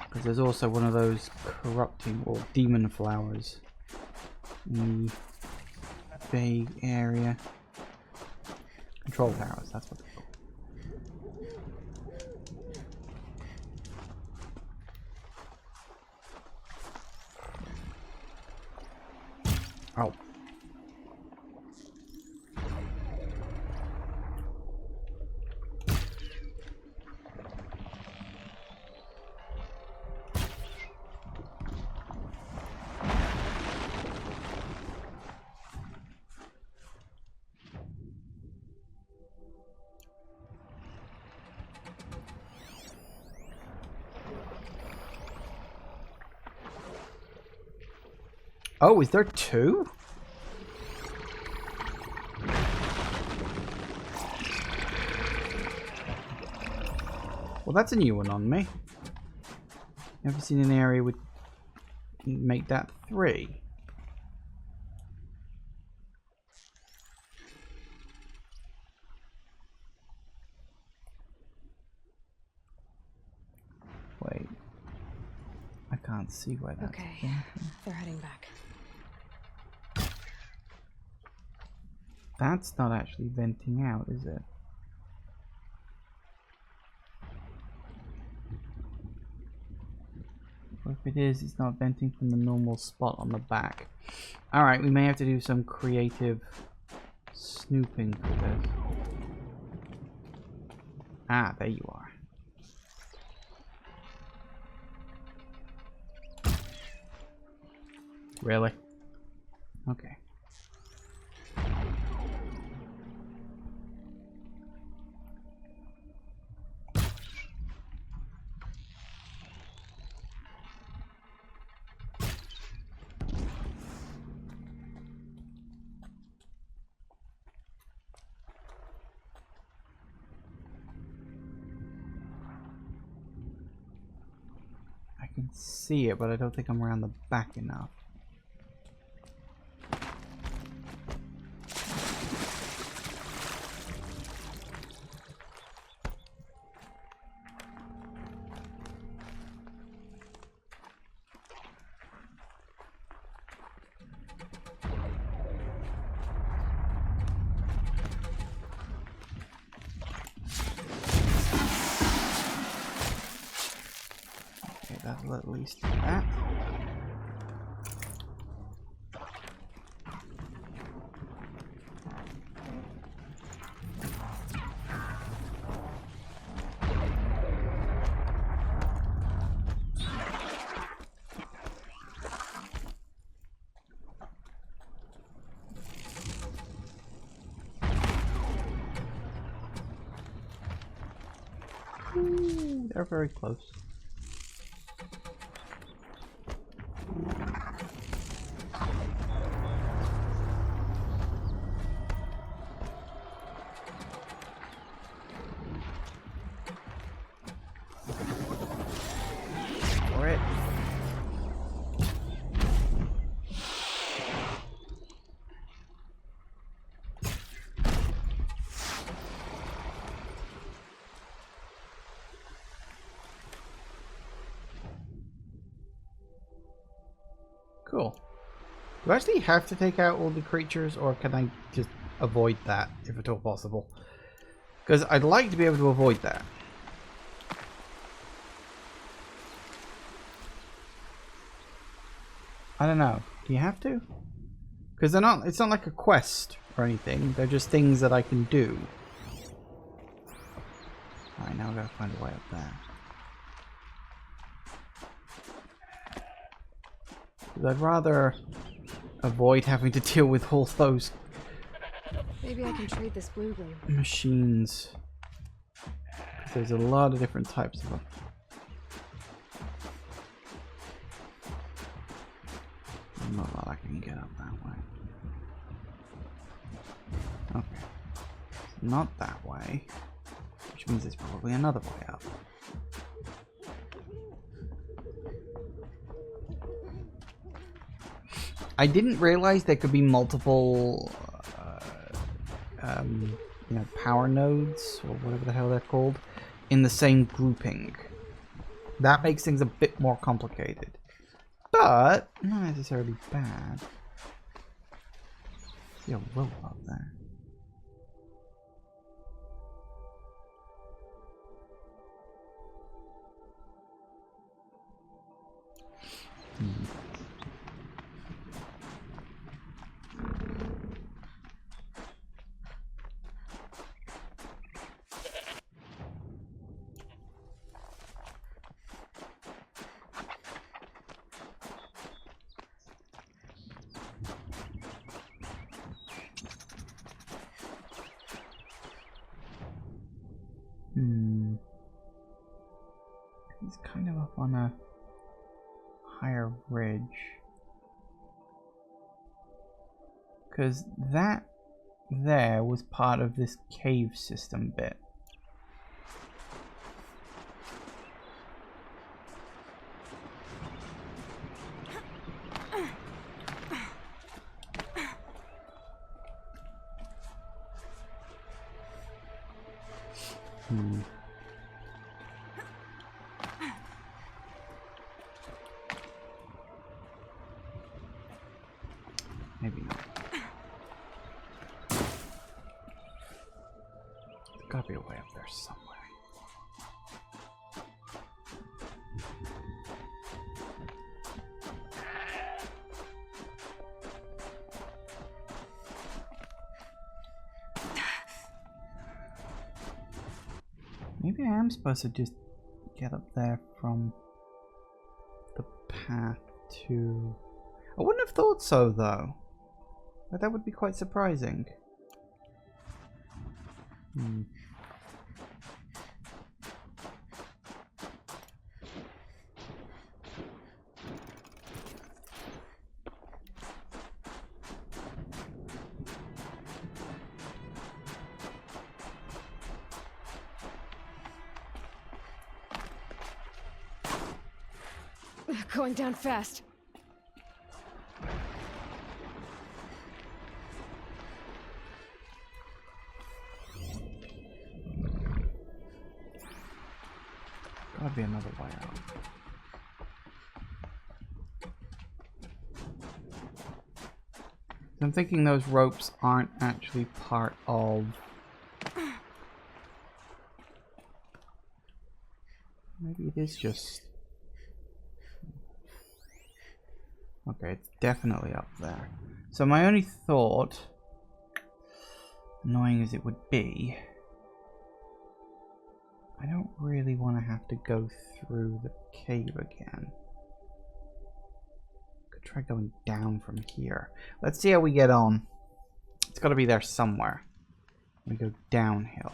Because there's also one of those corrupting or demon flowers in the Bay area. Control towers, that's what they're called. Oh. Oh, is there two? Well, that's a new one on me. Never seen an area with make that 3. Wait. I can't see where that's Okay, they're heading back. That's not actually venting out, is it? Or if it is, it's not venting from the normal spot on the back. Alright, we may have to do some creative snooping for this. Ah, there you are. Really? Okay. I can see it, but I don't think I'm around the back enough. That'll at least do that. Ooh, they're very close. Cool. Do I actually have to take out all the creatures, or can I just avoid that, if at all possible? Because I'd like to be able to avoid that. I don't know. Do you have to? Because they're not, it's not like a quest or anything. They're just things that I can do. Alright, now I've got to find a way up there. Because I'd rather avoid having to deal with all those Maybe I can trade this blue gleam. machines. 'Cause there's a lot of different types of them. Not that I can get up that way. Okay. Not that way. Which means there's probably another way up. I didn't realize there could be multiple you know, power nodes, or whatever the hell they're called, in the same grouping. That makes things a bit more complicated. But not necessarily bad. See a rope up there. It's kind of up on a higher ridge. Because that there was part of this cave system bit. Maybe not. There's gotta be a way up there somewhere. Maybe I am supposed to just get up there from the path to... I wouldn't have thought so, though. But that would be quite surprising. Going down fast. Gotta be another way out. I'm thinking those ropes aren't actually part of... Maybe it is just... Okay, it's definitely up there. So my only thought, annoying as it would be, I don't really want to have to go through the cave again. Could try going down from here. Let's see how we get on. It's got to be there somewhere. We go downhill.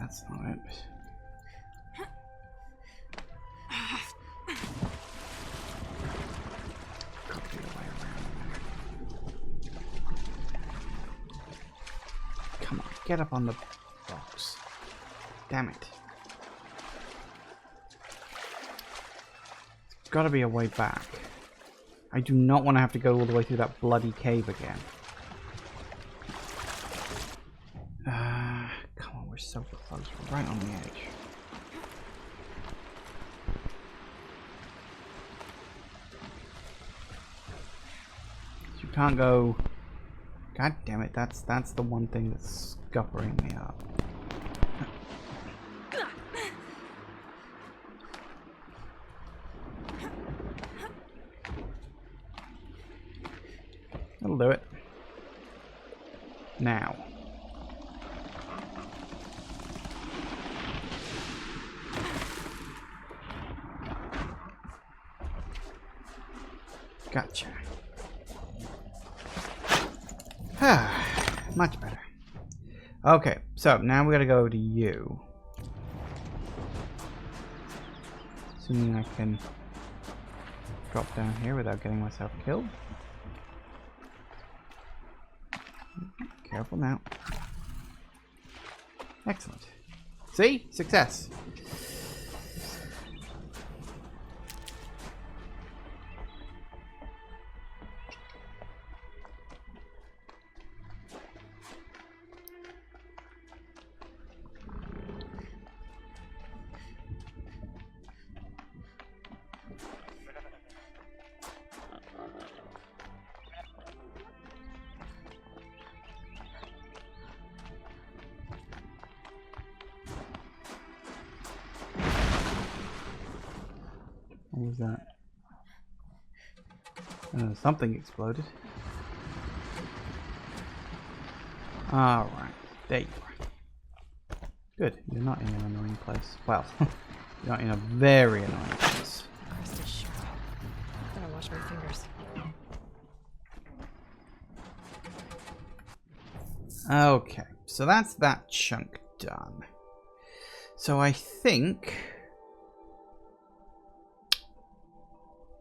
that's not it. Gotta be a way around there. Come on, get up on the box. Damn it. There's gotta be a way back. I do not want to have to go all the way through that bloody cave again. Come on, we're so close. We're right on the edge. You can't go... God damn it, that's the one thing that's scuppering me up. That'll do it. Now. Gotcha. Much better. Okay, so now we gotta go to you. Assuming I can drop down here without getting myself killed. Careful now. Excellent. See? Success. What was that? Something exploded. Alright, there you are. Good, you're not in an annoying place. Well, you're not in a very annoying place. Crystal sharp. Gotta wash my fingers. Okay, so that's that chunk done. So I think...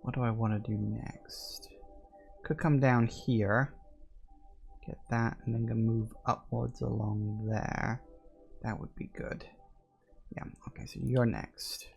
What do I want to do next? Could come down here. Get that, and then go move upwards along there. That would be good. Yeah, okay, so you're next.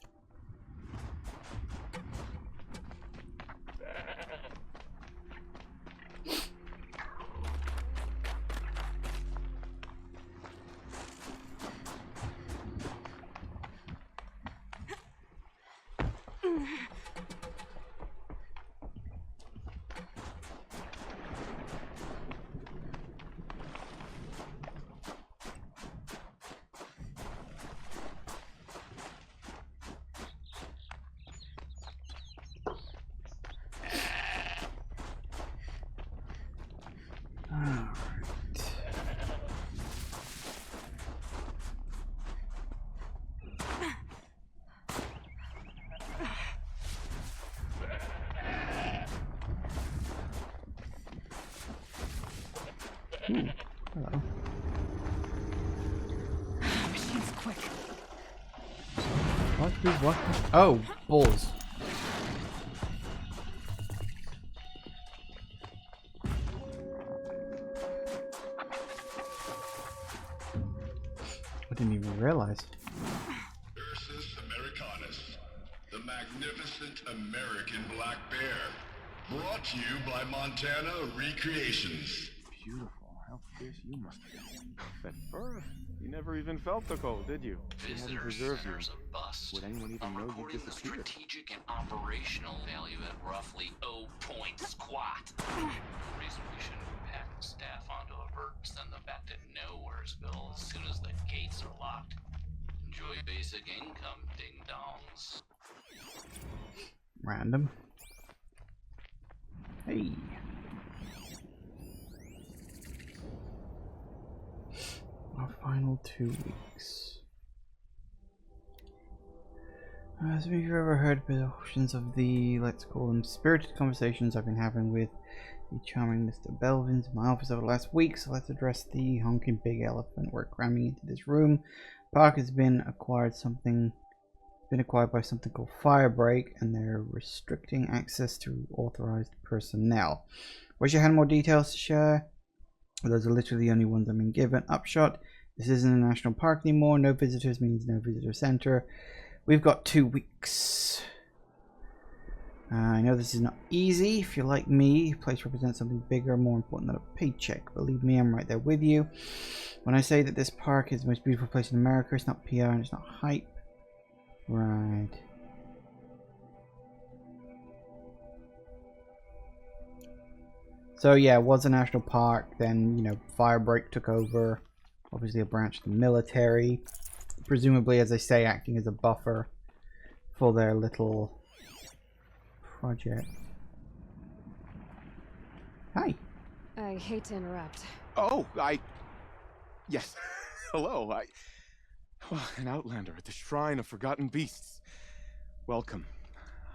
Ooh, hello. Machine's quick. What? Oh, balls. I didn't even realize. Ursus Americanus, the magnificent American black bear. Brought to you by Montana Recreations. Beautiful. How fierce you must be. At birth, you never even felt the cold, did you? You hadn't Visitor preserved you. centers a bust. Would anyone even I'm know you recording the disappeared? strategic and operational value at roughly 0 point squat. The reason we shouldn't pack the staff onto a vert and send them back to Nowheresville as soon as the gates are locked. Enjoy basic income, ding-dongs. Random. Hey. Our final 2 weeks. As if you've ever heard portions of the, let's call them, spirited conversations I've been having with the charming Mr. Belvins in my office over the last week, so let's address the honking big elephant we're cramming into this room. Park has been acquired by something called Firebreak, and they're restricting access to authorized personnel. Wish I had more details to share. Those are literally the only ones I've been given. Upshot: this isn't a national park anymore. No visitors means no visitor center. We've got 2 weeks. I know this is not easy. If you're like me, place represents something bigger, more important than a paycheck. Believe me, I'm right there with you. When I say that this park is the most beautiful place in America, it's not PR and it's not hype. Right. So yeah, it was a national park. Then, you know, Firebreak took over. Obviously a branch of the military. Presumably, as they say, acting as a buffer for their little project. Hi. I hate to interrupt. Oh, yes. Hello, an outlander at the Shrine of Forgotten Beasts. Welcome.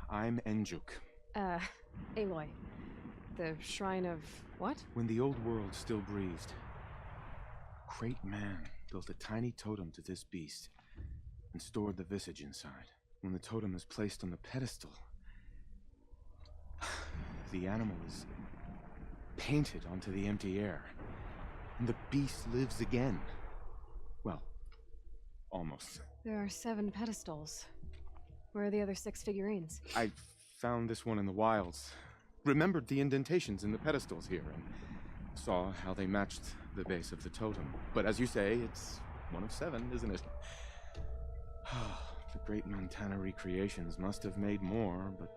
I'm Enjuk. Aloy. The Shrine of what? When the old world still breathed, a great man built a tiny totem to this beast and stored the visage inside. When the totem is placed on the pedestal, the animal is painted onto the empty air, and the beast lives again. Well, almost. There are 7 pedestals. Where are the other 6 figurines? I found this one in the wilds. Remembered the indentations in the pedestals here, and saw how they matched the base of the totem. But as you say, it's one of 7, isn't it? The great Montana recreations must have made more, but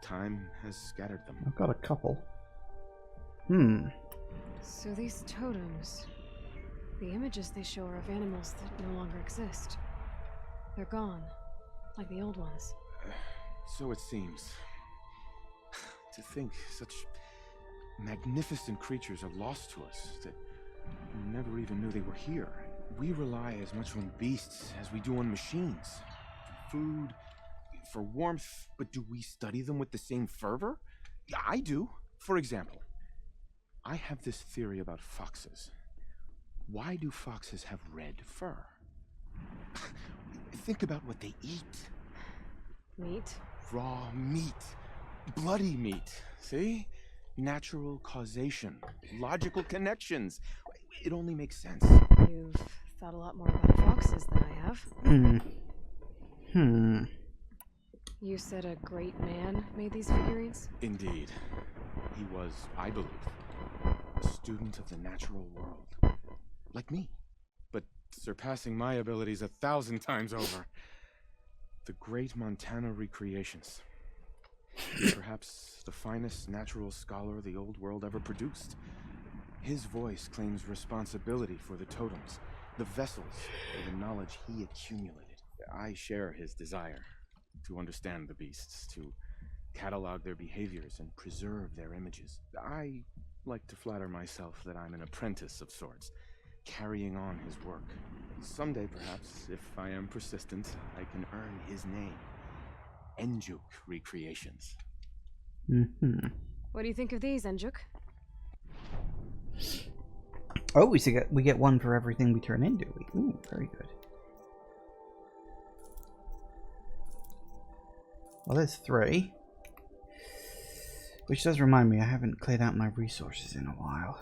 time has scattered them. I've got a couple. So these totems, the images they show are of animals that no longer exist. They're gone, like the old ones. So it seems. To think such magnificent creatures are lost to us, that we never even knew they were here. We rely as much on beasts as we do on machines. For food, for warmth, but do we study them with the same fervor? I do. For example, I have this theory about foxes. Why do foxes have red fur? Think about what they eat. Meat? Raw meat. Bloody meat. See? Natural causation. Logical connections. It only makes sense. You've thought a lot more about foxes than I have. You said a great man made these figurines? Indeed. He was, I believe, a student of the natural world. Like me. But surpassing my abilities 1,000 times over. The great Montana recreations. Perhaps the finest natural scholar the old world ever produced. His voice claims responsibility for the totems, the vessels, for the knowledge he accumulated. I share his desire to understand the beasts, to catalog their behaviors and preserve their images. I like to flatter myself that I'm an apprentice of sorts, carrying on his work. Someday, perhaps, if I am persistent, I can earn his name. Enjuk Recreations. What do you think of these, Enjuk? Oh, we get one for everything we turn into. Ooh, very good. Well, there's 3. Which does remind me, I haven't cleared out my resources in a while.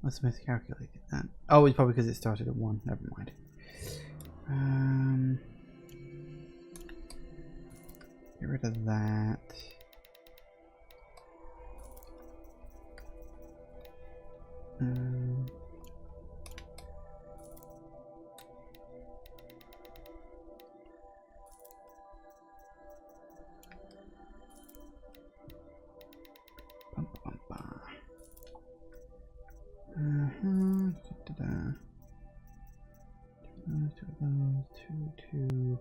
Must have miscalculated that. Oh, it's probably because it started at 1. Never mind. Get rid of that. 2.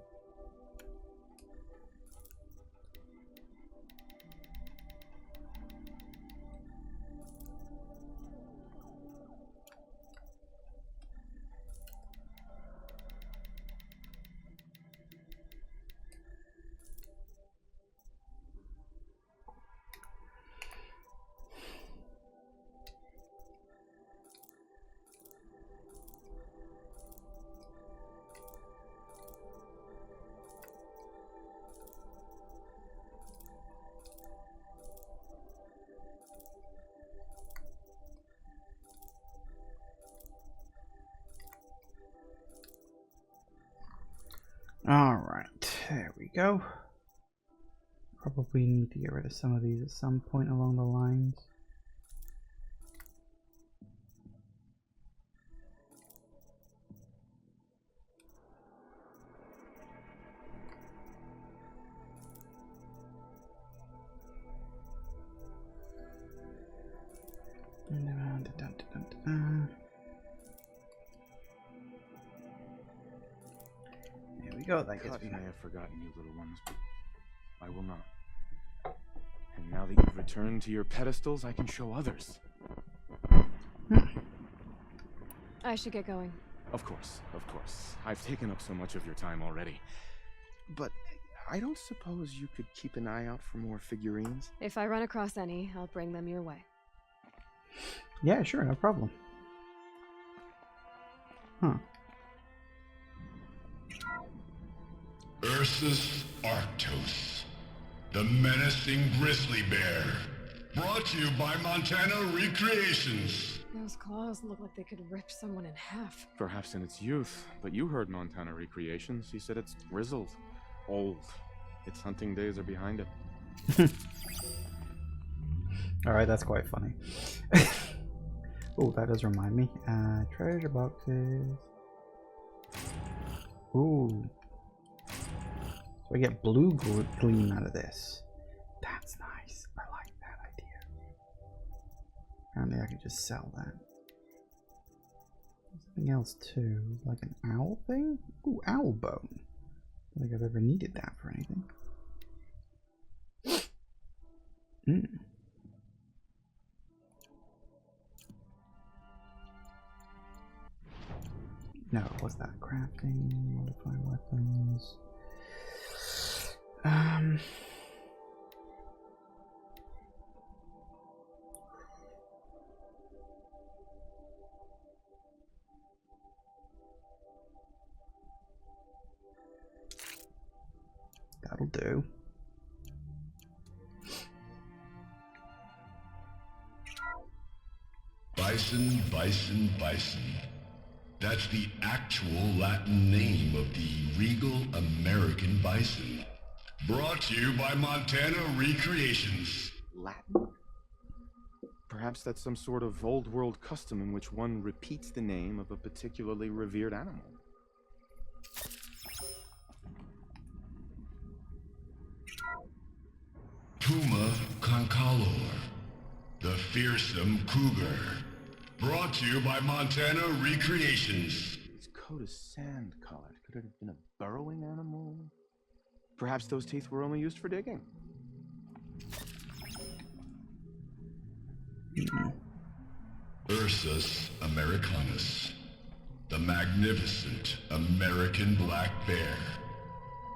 Alright, there we go. Probably need to get rid of some of these at some point along the lines. There we go. That gets me. I may have forgotten you, little ones, but I will not. And now that you've returned to your pedestals, I can show others. I should get going. Of course, of course. I've taken up so much of your time already. But I don't suppose you could keep an eye out for more figurines? If I run across any, I'll bring them your way. Yeah, sure, no problem. Huh. Ursus Arctos, the menacing grizzly bear. Brought to you by Montana Recreations. Those claws look like they could rip someone in half. Perhaps in its youth, but you heard Montana Recreations. He said it's grizzled, old. Its hunting days are behind it. Alright, that's quite funny. Oh, that does remind me. Treasure boxes. Ooh. So I get blue gleam out of this. That's nice. I like that idea. Apparently I could just sell that. Something else too. Like an owl thing? Ooh, owl bone. I don't think I've ever needed that for anything. No, what's that? Crafting, modify weapons. That'll do. Bison, bison, bison. That's the actual Latin name of the regal American bison. Brought to you by Montana Recreations. Latin? Perhaps that's some sort of old world custom in which one repeats the name of a particularly revered animal. Puma concalor, the fearsome cougar. Brought to you by Montana Recreations. Its coat is sand colored. Could it have been a burrowing animal? Perhaps those teeth were only used for digging. Ursus americanus, the magnificent American black bear.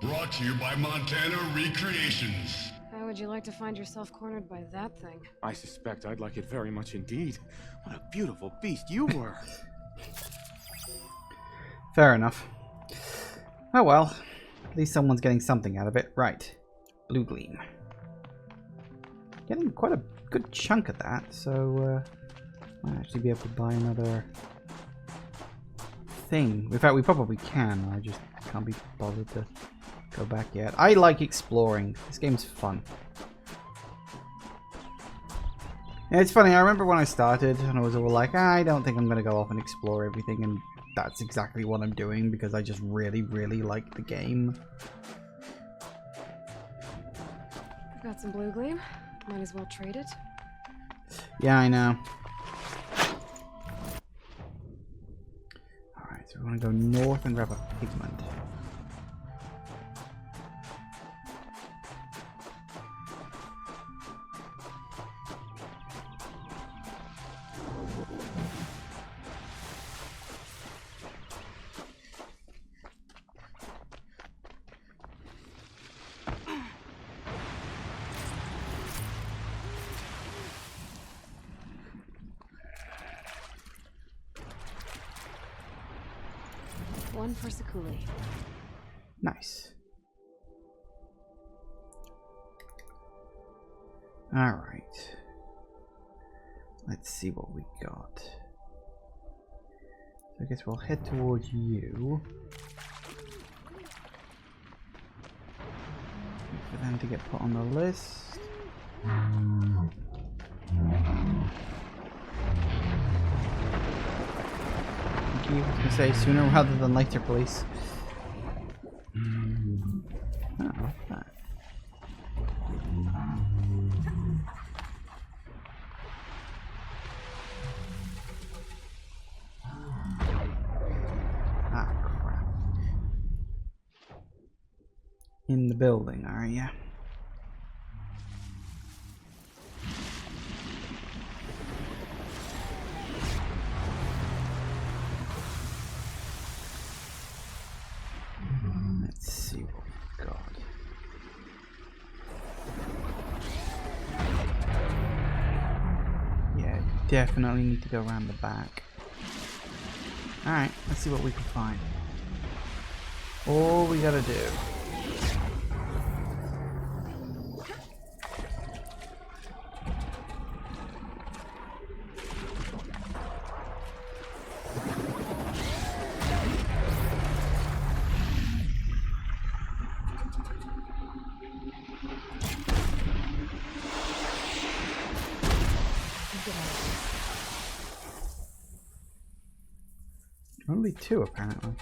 Brought to you by Montana Recreations. How would you like to find yourself cornered by that thing? I suspect I'd like it very much indeed. What a beautiful beast you were. Fair enough. Oh well. At least someone's getting something out of it. Right. Blue gleam. Getting quite a good chunk of that, so might actually be able to buy another thing. In fact, we probably can. I just can't be bothered to go back yet. I like exploring. This game's fun. And it's funny, I remember when I started and I was all like, I don't think I'm going to go off and explore everything, and that's exactly what I'm doing because I just really, really like the game. I've got some blue gleam. Might as well trade it. Yeah, I know. Alright, so we want to go north and grab a pigment. one for Sakuli. Nice. Alright. Let's see what we got. So I guess we'll head towards you. Wait for them to get put on the list. Thank you. I was gonna say sooner rather than later, please. Oh, what's that? Ah, crap. In the building, are ya? Let's see what we've got. Yeah, definitely need to go around the back. Alright, let's see what we can find. All we gotta do. Only two, apparently.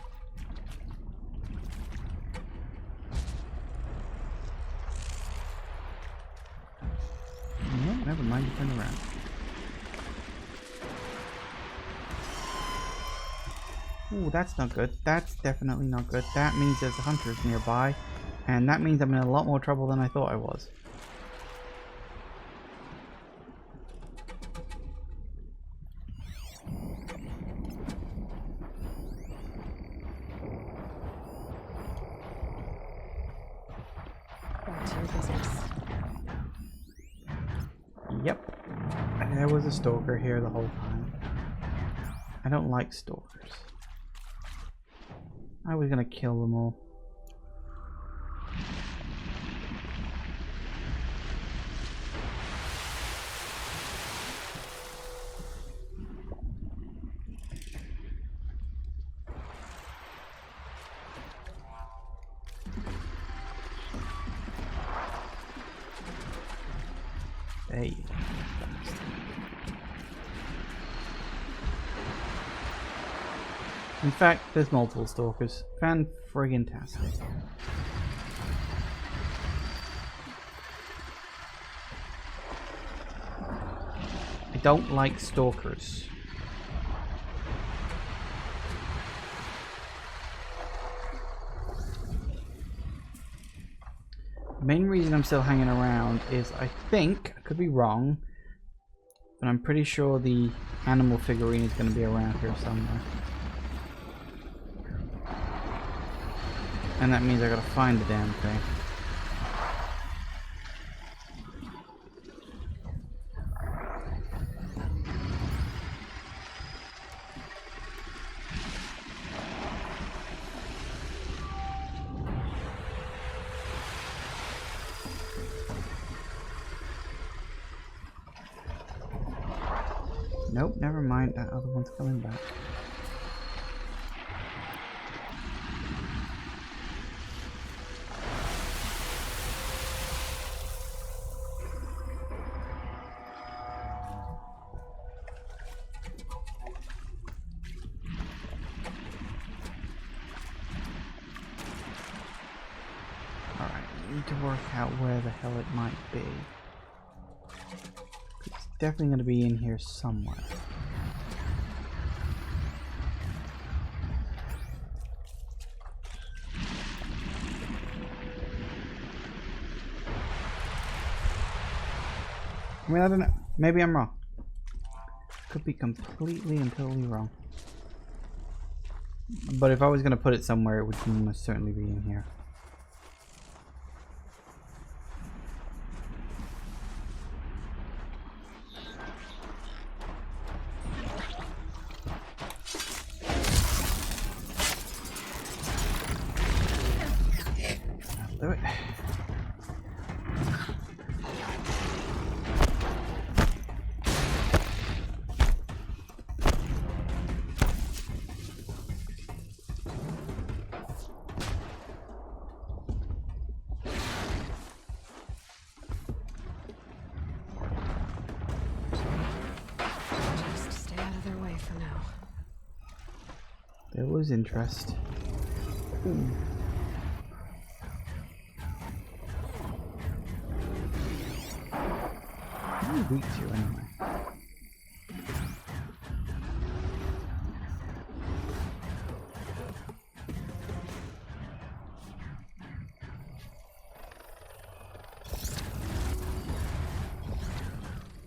No, never mind, you turn around. Ooh, that's not good. That's definitely not good. That means there's hunters nearby, and that means I'm in a lot more trouble than I thought I was. Back to your business. Yep. There was a stalker here the whole time. I don't like stalkers. I was gonna kill them all. There you go. In fact, there's multiple stalkers. Fan-friggin-tastic. I don't like stalkers. The main reason I'm still hanging around is I think, I could be wrong, but I'm pretty sure the animal figurine is going to be around here somewhere. And that means I gotta find the damn thing. Nope, never mind. That other one's coming back. To work out where the hell it might be. It's definitely going to be in here somewhere. I mean, I don't know. Maybe I'm wrong. Could be completely and totally wrong. But if I was going to put it somewhere, it would most certainly be in here. They'll lose interest. Ooh. How are you weak to anyway?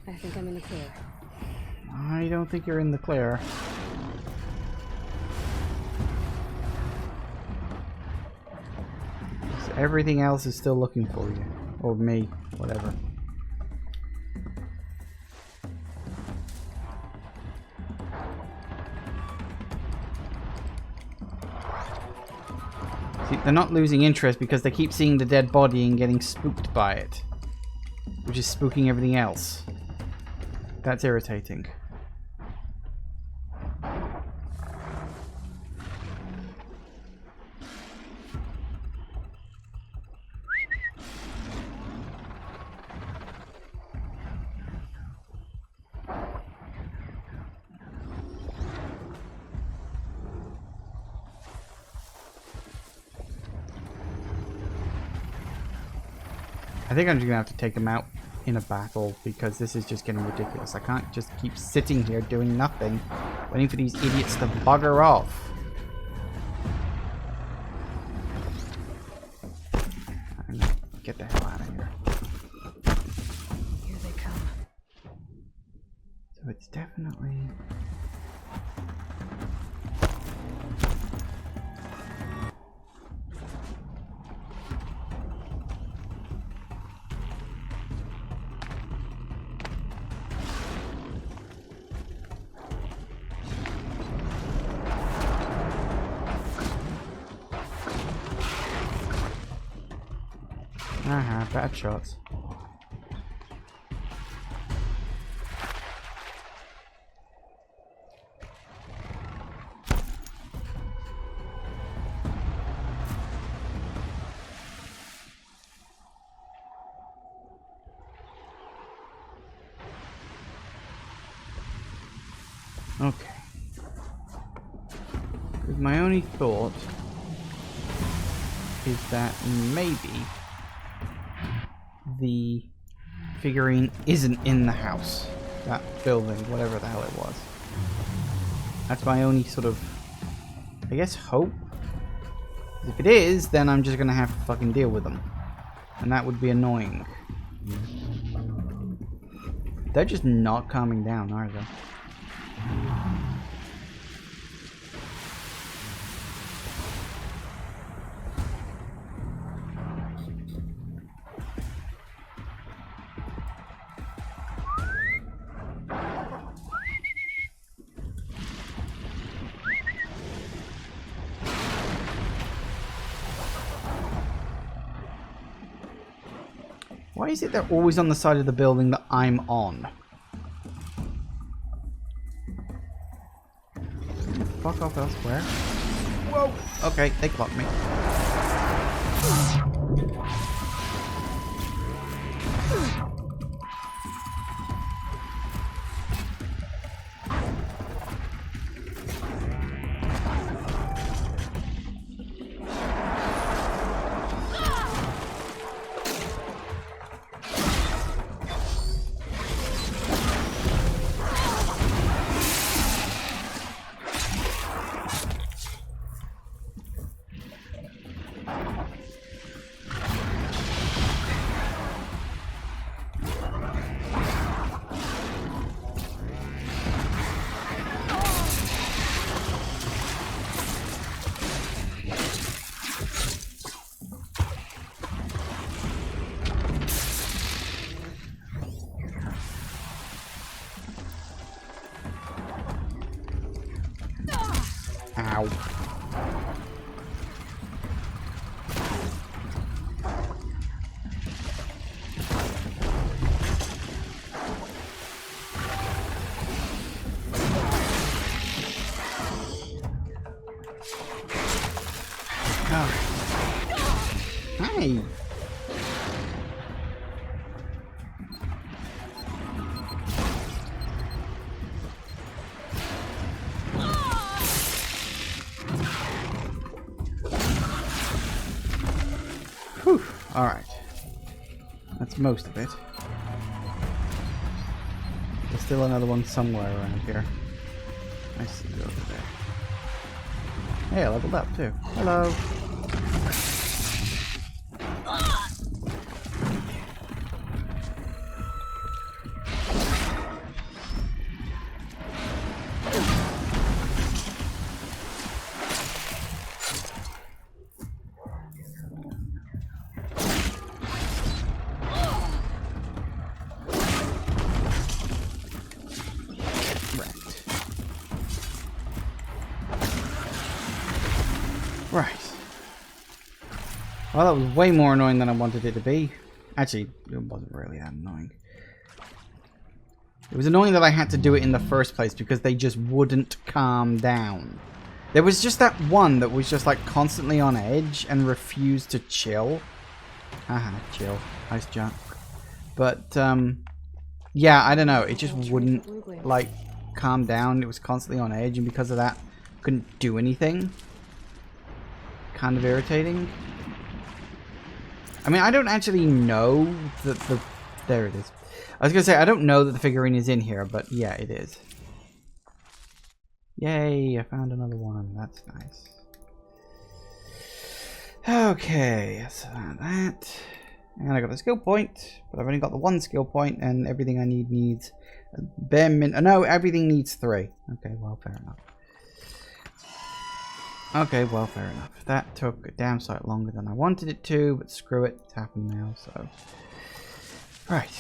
I think I'm in the clear. I don't think you're in the clear. So everything else is still looking for you. Or me. Whatever. See, they're not losing interest because they keep seeing the dead body and getting spooked by it. Which is spooking everything else. That's irritating. I think I'm just gonna have to take them out in a battle because this is just getting ridiculous. I can't just keep sitting here doing nothing, waiting for these idiots to bugger off. Get the hell out of here. Here they come. So it's definitely... Aha, bad shots. Okay. My only thought is that maybe the figurine isn't in the house. That building, whatever the hell it was. That's my only sort of, I guess, hope. If it is, then I'm just gonna have to fucking deal with them. And that would be annoying. They're just not calming down, are they? Why is it they're always on the side of the building that I'm on? Fuck off elsewhere. Whoa! Okay, they clocked me. Ow. Oh. Hey. Alright. That's most of it. There's still another one somewhere around here. I see you over there. Hey, I leveled up too. Hello. Right. Well, that was way more annoying than I wanted it to be. Actually, it wasn't really that annoying. It was annoying that I had to do it in the first place because they just wouldn't calm down. There was just that one that was just like constantly on edge and refused to chill. Haha, chill. Nice junk. But, yeah, I don't know. It just wouldn't, like, calm down. It was constantly on edge, and because of that, couldn't do anything. Kind of irritating. I mean, I don't actually know that the... There it is. I was going to say, I don't know that the figurine is in here, but yeah, it is. Yay, I found another one. That's nice. Okay, so that. And I got the skill point, but I've only got the one skill point, and everything I need needs a bare minimum. No, everything needs 3. Okay, well, fair enough. Okay, well, fair enough. That took a damn sight longer than I wanted it to, but screw it, it's happened now, so... Right.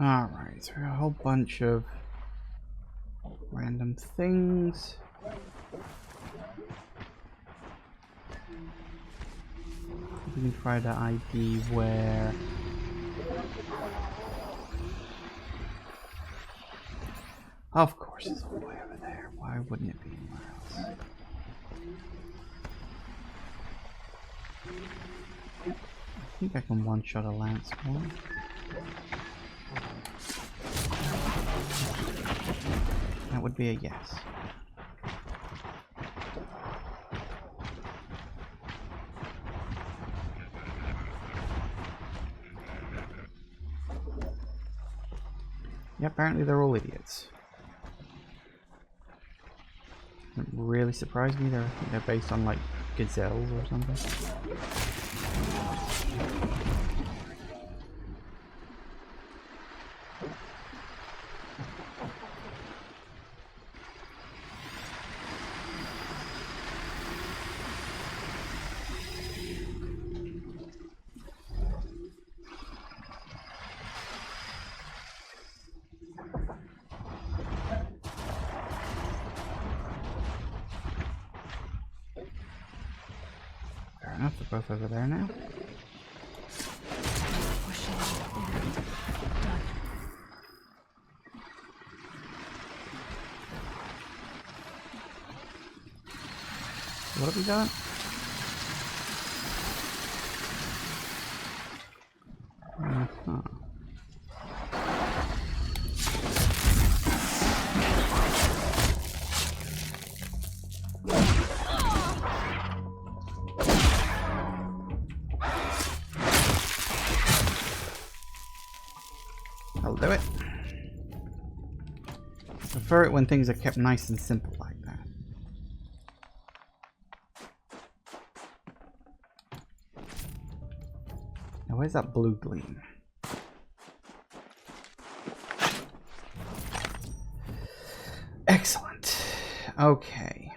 Alright, so a whole bunch of random things. We can try to ID where... Of course it's all the way over there. Why wouldn't it be anywhere else? I think I can one-shot a lance one. That would be a yes. Yeah, apparently they're all idiots. It really surprised me. They're based on like gazelles or something. They're both over there now. What have we got? I'll do it. I prefer it when things are kept nice and simple like that. Now where's that blue gleam? Excellent. Okay.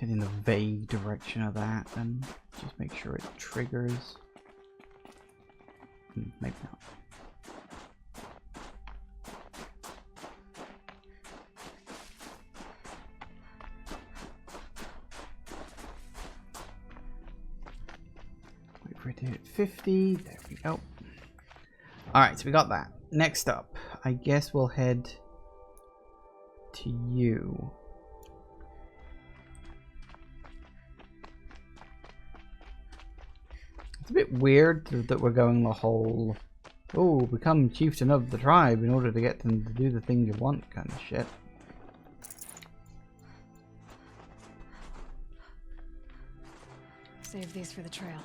In the vague direction of that, and just make sure it triggers. Maybe not. Wait for it to hit 50. There we go. Alright, so we got that. Next up, I guess we'll head to you. It's a bit weird that we're going the whole, oh, become chieftain of the tribe in order to get them to do the thing you want kind of shit. Save these for the trail.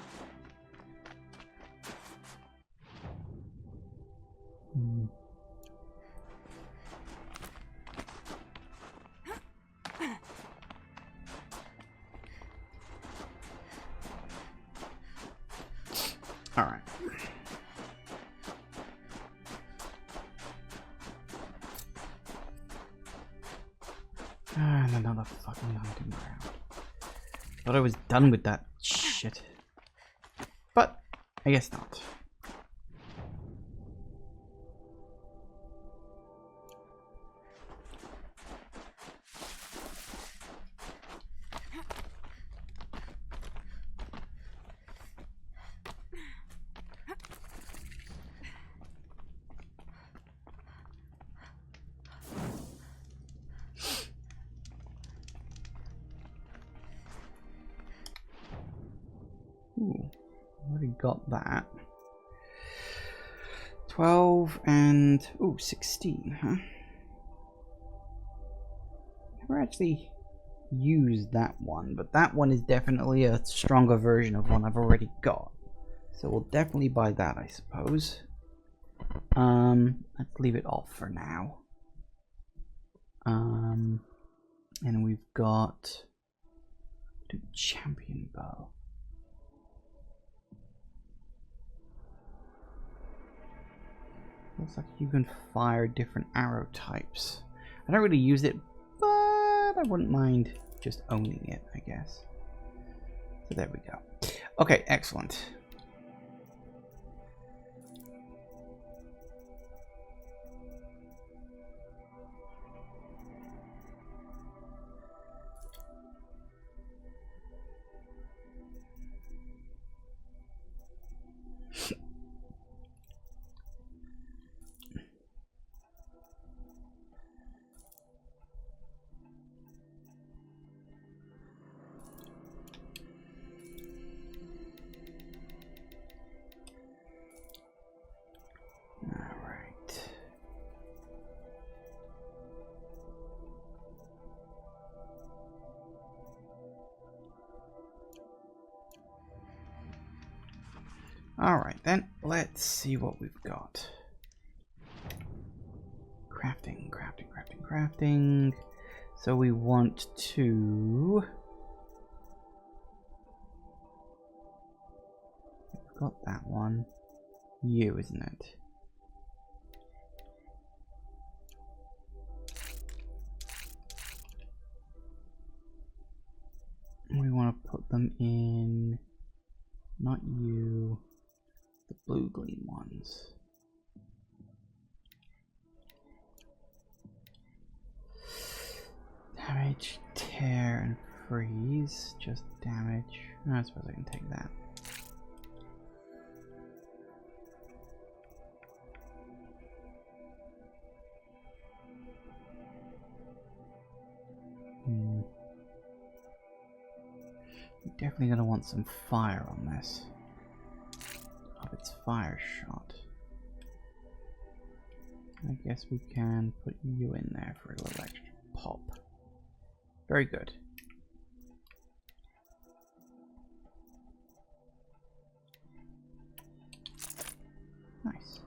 Alright. And another fucking hunting ground. Thought I was done with that shit. But, I guess not. Ooh, already got that. 12 and... ooh, 16, huh? Never actually used that one, but that one is definitely a stronger version of one I've already got. So we'll definitely buy that, I suppose. Let's leave it off for now. And we've got... champion bow. Looks like you can fire different arrow types. I don't really use it, but I wouldn't mind just owning it, I guess. So there we go. Okay, excellent. Alright then, let's see what we've got. Crafting, crafting, crafting, crafting. So we want to... we've got that one. You, isn't it? We want to put them in... not you. The blue gleam ones. Damage, tear, and freeze. Just damage. I suppose I can take that. Definitely gonna want some fire on this. Of its fire shot. I guess we can put you in there for a little extra pop. Very good. Nice.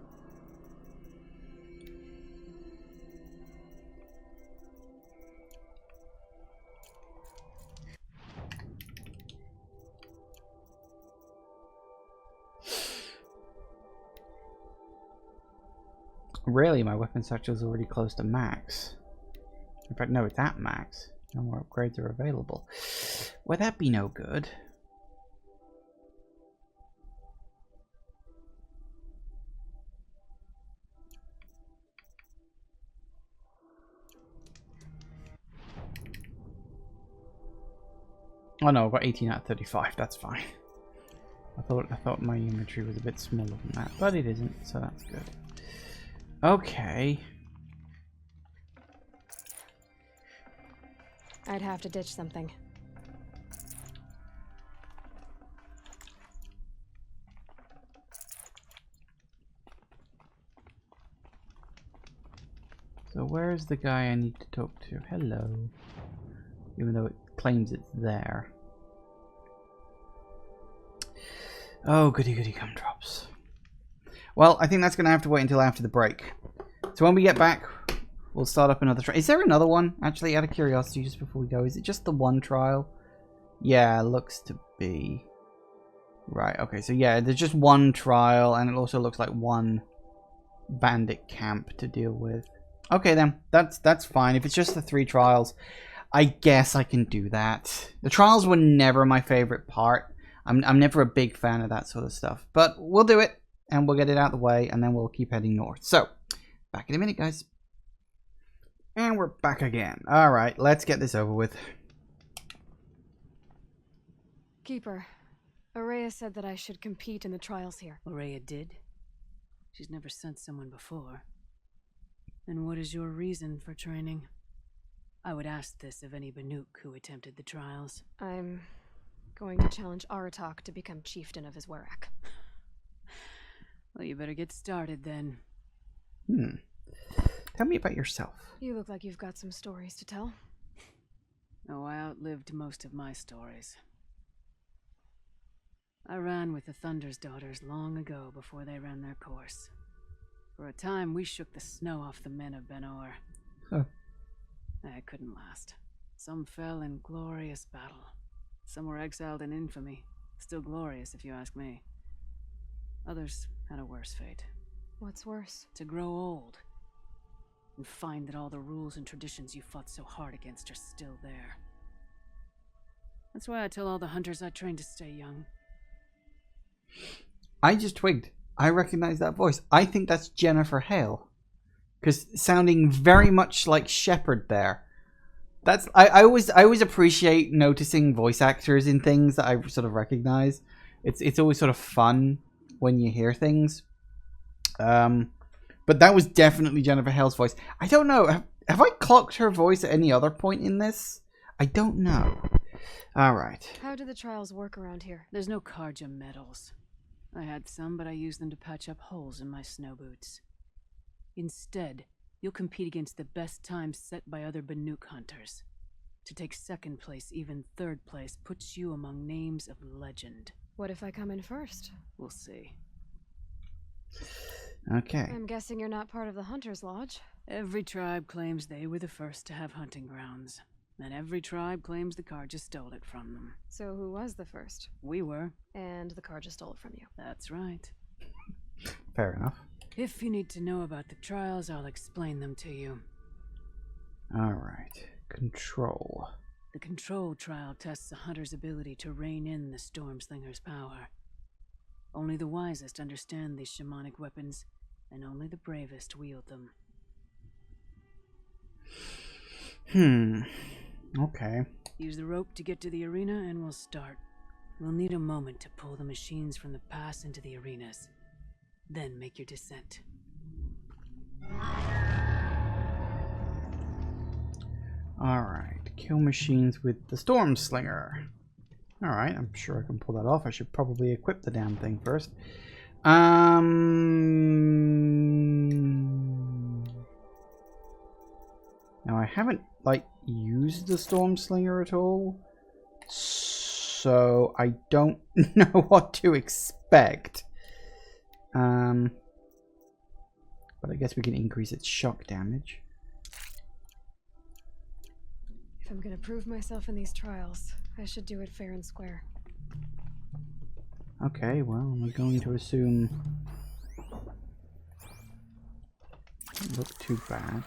Really, my weapon satchel is already close to max. In fact, no, it's at max. No more upgrades are available. Would that be no good? Oh no, I've got 18 out of 35. That's fine. I thought my inventory was a bit smaller than that, but it isn't, so that's good. Okay. I'd have to ditch something. So where's the guy I need to talk to? Hello. Even though it claims it's there. Oh, goody goody gumdrops. Well, I think that's going to have to wait until after the break. So when we get back, we'll start up another trial. Is there another one? Actually, out of curiosity, just before we go, is it just the one trial? Yeah, looks to be. Right, okay, so yeah, there's just one trial, and it also looks like one bandit camp to deal with. Okay then, that's fine. If it's just the 3 trials, I guess I can do that. The trials were never my favorite part. I'm never a big fan of that sort of stuff. But we'll do it, and we'll get it out of the way, and then we'll keep heading north. So, back in a minute, guys. And we're back again. Alright, let's get this over with. Keeper, Aurea said that I should compete in the trials here. Aurea did? She's never sent someone before. And what is your reason for training? I would ask this of any Banuk who attempted the trials. I'm going to challenge Aratak to become chieftain of his Werak. Well, you better get started then. Tell me about yourself. You look like you've got some stories to tell. Oh, I outlived most of my stories. I ran with the Thunder's daughters long ago before they ran their course. For a time, we shook the snow off the men of Ben-Or. Huh. That couldn't last. Some fell in glorious battle. Some were exiled in infamy. Still glorious, if you ask me. Others had a worse fate. What's worse? To grow old. And find that all the rules and traditions you fought so hard against are still there. That's why I tell all the hunters I train to stay young. I just twigged. I recognize that voice. I think that's Jennifer Hale. Because sounding very much like Shepard there. That's I always appreciate noticing voice actors in things that I sort of recognize. It's always sort of fun when you hear things. But that was definitely Jennifer Hale's voice. I don't know. Have I clocked her voice at any other point in this? I don't know. Alright. How do the trials work around here? There's no Karja medals. I had some, but I used them to patch up holes in my snow boots. Instead, you'll compete against the best times set by other Banuk hunters. To take second place, even third place, puts you among names of legend. What if I come in first? We'll see. Okay. I'm guessing you're not part of the Hunter's Lodge. Every tribe claims they were the first to have hunting grounds. And every tribe claims the Karja stole it from them. So who was the first? We were. And the Karja stole it from you. That's right. Fair enough. If you need to know about the trials, I'll explain them to you. Alright. Control. The control trial tests a hunter's ability to rein in the Stormslinger's power. Only the wisest understand these shamanic weapons, and only the bravest wield them. Okay. Use the rope to get to the arena, and we'll start. We'll need a moment to pull the machines from the pass into the arenas. Then make your descent. Alright. Kill machines with the Stormslinger. Alright, I'm sure I can pull that off. I should probably equip the damn thing first. Now I haven't like used the Storm Slinger at all, so I don't know what to expect. But I guess we can increase its shock damage. If I'm gonna prove myself in these trials, I should do it fair and square. Okay, well, we're going to assume... Doesn't look too bad.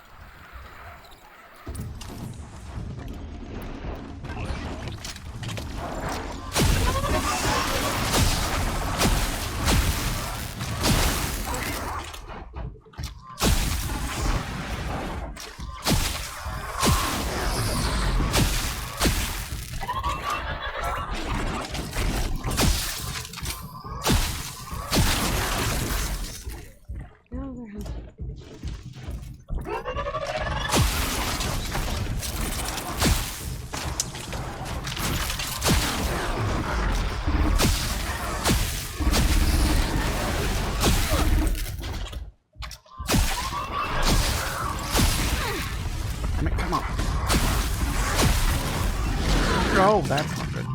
Oh, that's not good.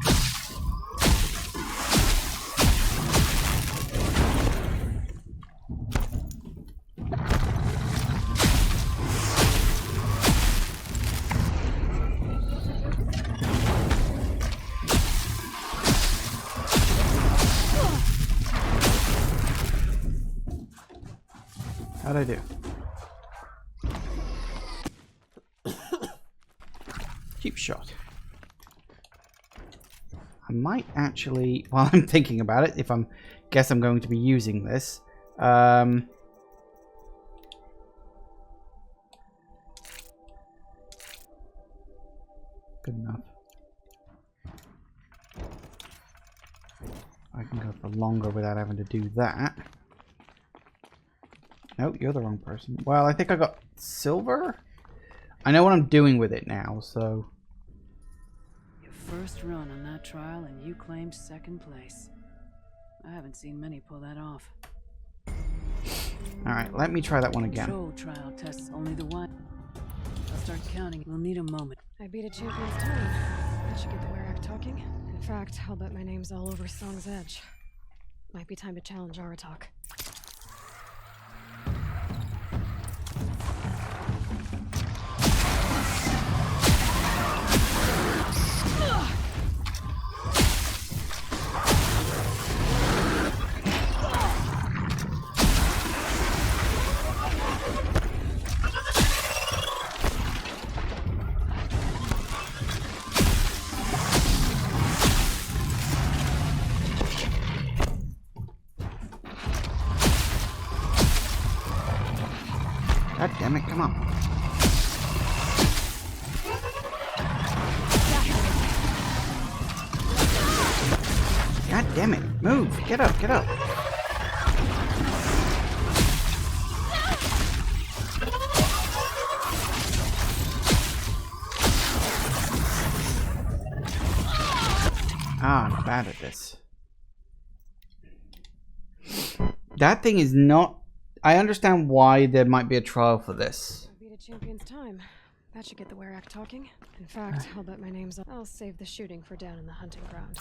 How'd I do? Cheap shot. I might actually, while I'm thinking about it, if I'm guess I'm going to be using this. Good enough. I can go for longer without having to do that. Nope, you're the wrong person. Well, I think I got silver. I know what I'm doing with it now, so. First run on that trial and you claimed second place. I haven't seen many pull that off. Alright, let me try that one again. Control trial tests only the one. I'll start counting. We'll need a moment. I beat a champion's time. I should get the Werak talking. In fact, I'll bet my name's all over Song's Edge. Might be time to challenge Aratak. God damn it, come on. God damn it, move, get up, get up. Ah, I'm bad at this. That thing is not... I understand why there might be a trial for this. I beat a champion's time. That should get the Werak talking. In fact, I'll bet my name's... I'll save the shooting for down in the hunting ground.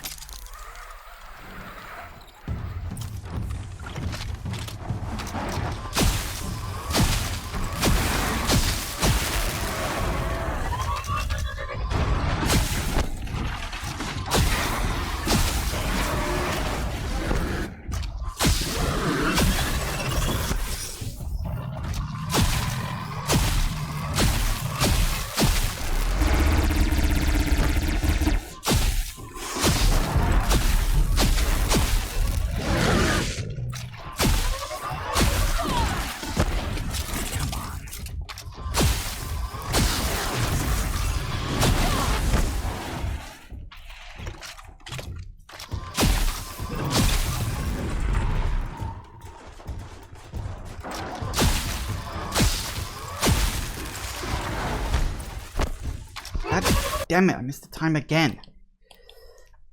Damn it, I missed the time again.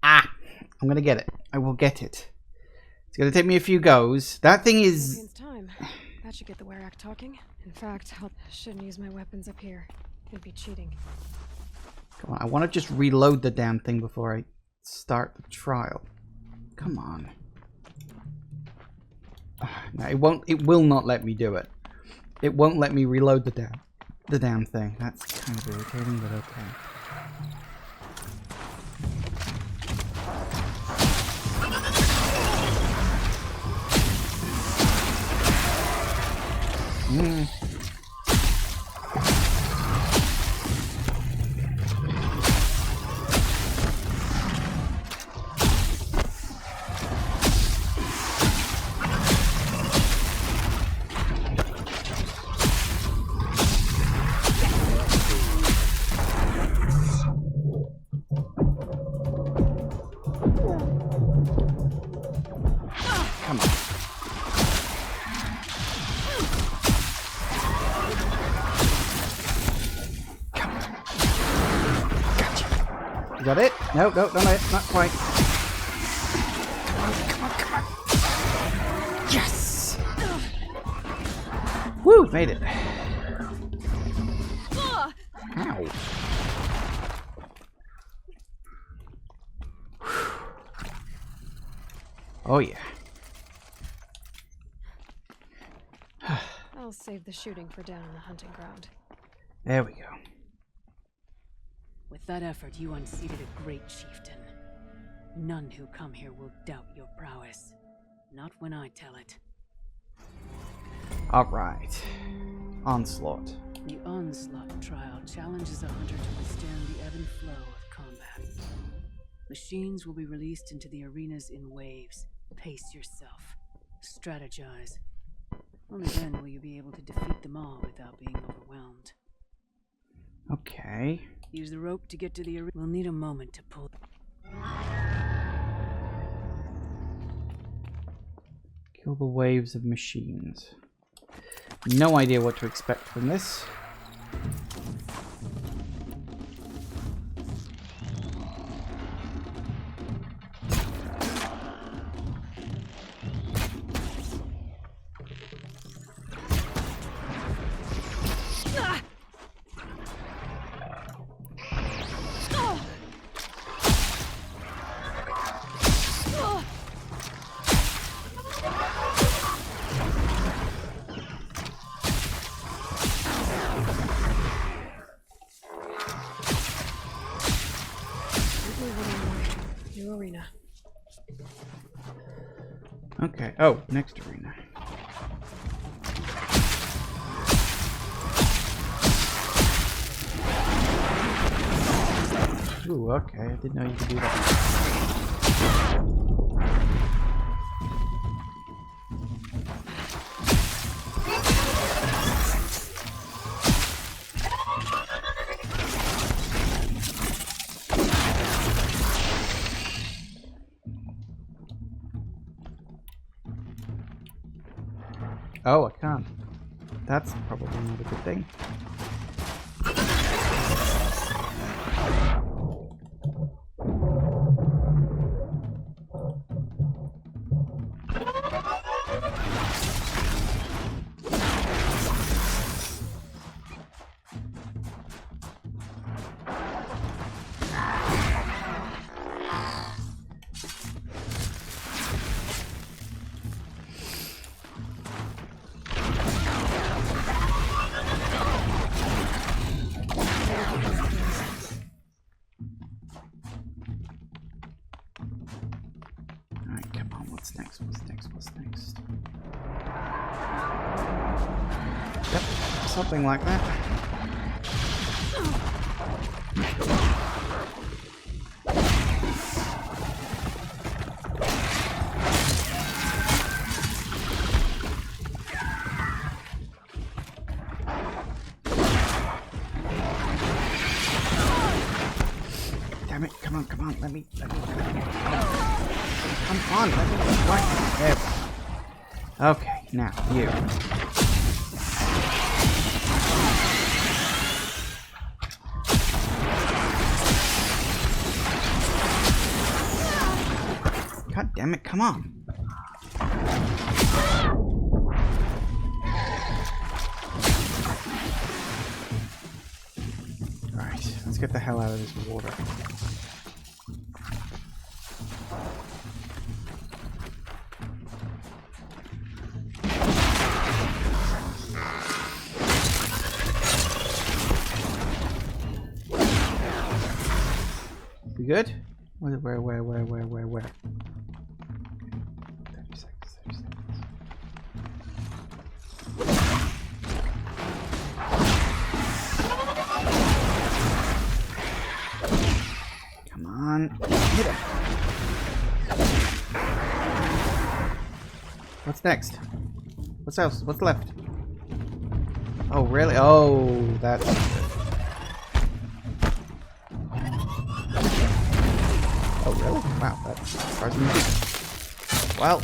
Ah, I'm gonna get it. I will get it. It's gonna take me a few goes. That thing is... Time. That should get the Werak talking. In fact, I shouldn't use my weapons up here. It'd be cheating. Come on, I want to just reload the damn thing before I start the trial. Come on. No, it will not let me do it. It won't let me reload the damn thing. That's kind of irritating, but okay. Come on. Gotcha. Is that it? No, not quite. Come on. Yes! Woo, made it. Ow. Oh yeah. I'll save the shooting for down in the hunting ground. There we go. With that effort, you unseated a great chieftain. None who come here will doubt your prowess. Not when I tell it. Alright. Onslaught. The Onslaught trial challenges a hunter to withstand the ebb and flow of combat. Machines will be released into the arenas in waves. Pace yourself. Strategize. Only then will you be able to defeat them all without being overwhelmed. Okay. Use the rope to get to the arena. We'll need a moment to pull. Kill the waves of machines. No idea what to expect from this. New arena. Okay. Oh, next arena. Ooh, okay. I didn't know you could do that. Oh, I can't. That's probably not a good thing. Yep, something like that. Damn it, come on, let me. Come on, let me. What? There we go. Okay, now, you. God damn it, come on. let's get the hell out of this water. We good? Where? 30 seconds, 30 seconds. Come on, hit him. What's next? What's else? What's left? Oh, really? Oh, that's... Oh, really? Wow, that's surprising me. Well,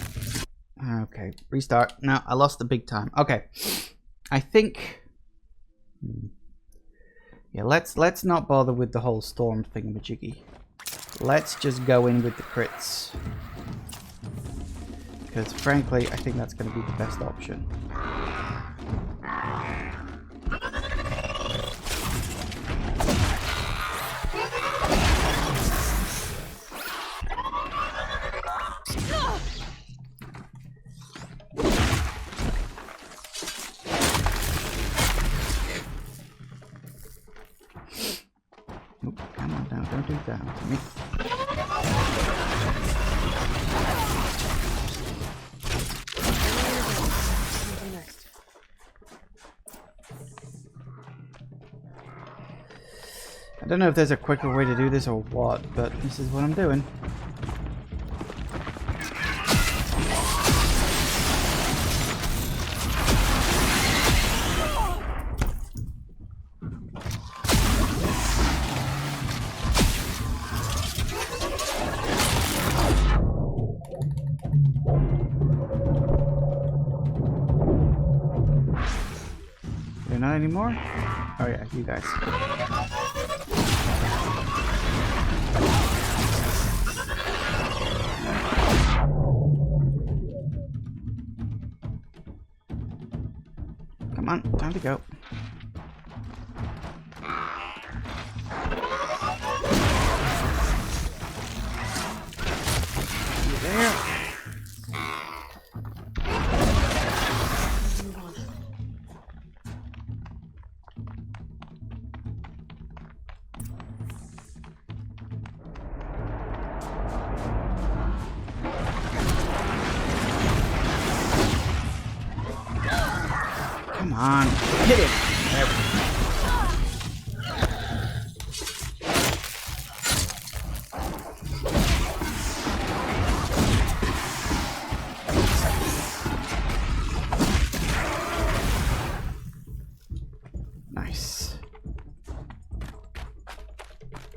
okay, restart. No, I lost the big time. Okay, I think... Yeah, let's not bother with the whole storm thingamajiggy. Let's just go in with the crits. Because frankly, I think that's going to be the best option. Nope, come on now, don't do that to me. I don't know if there's a quicker way to do this or what, but this is what I'm doing. They're not anymore? Oh yeah, you guys. Come on, time to go. You there? Come on, hit it! There we go. Nice.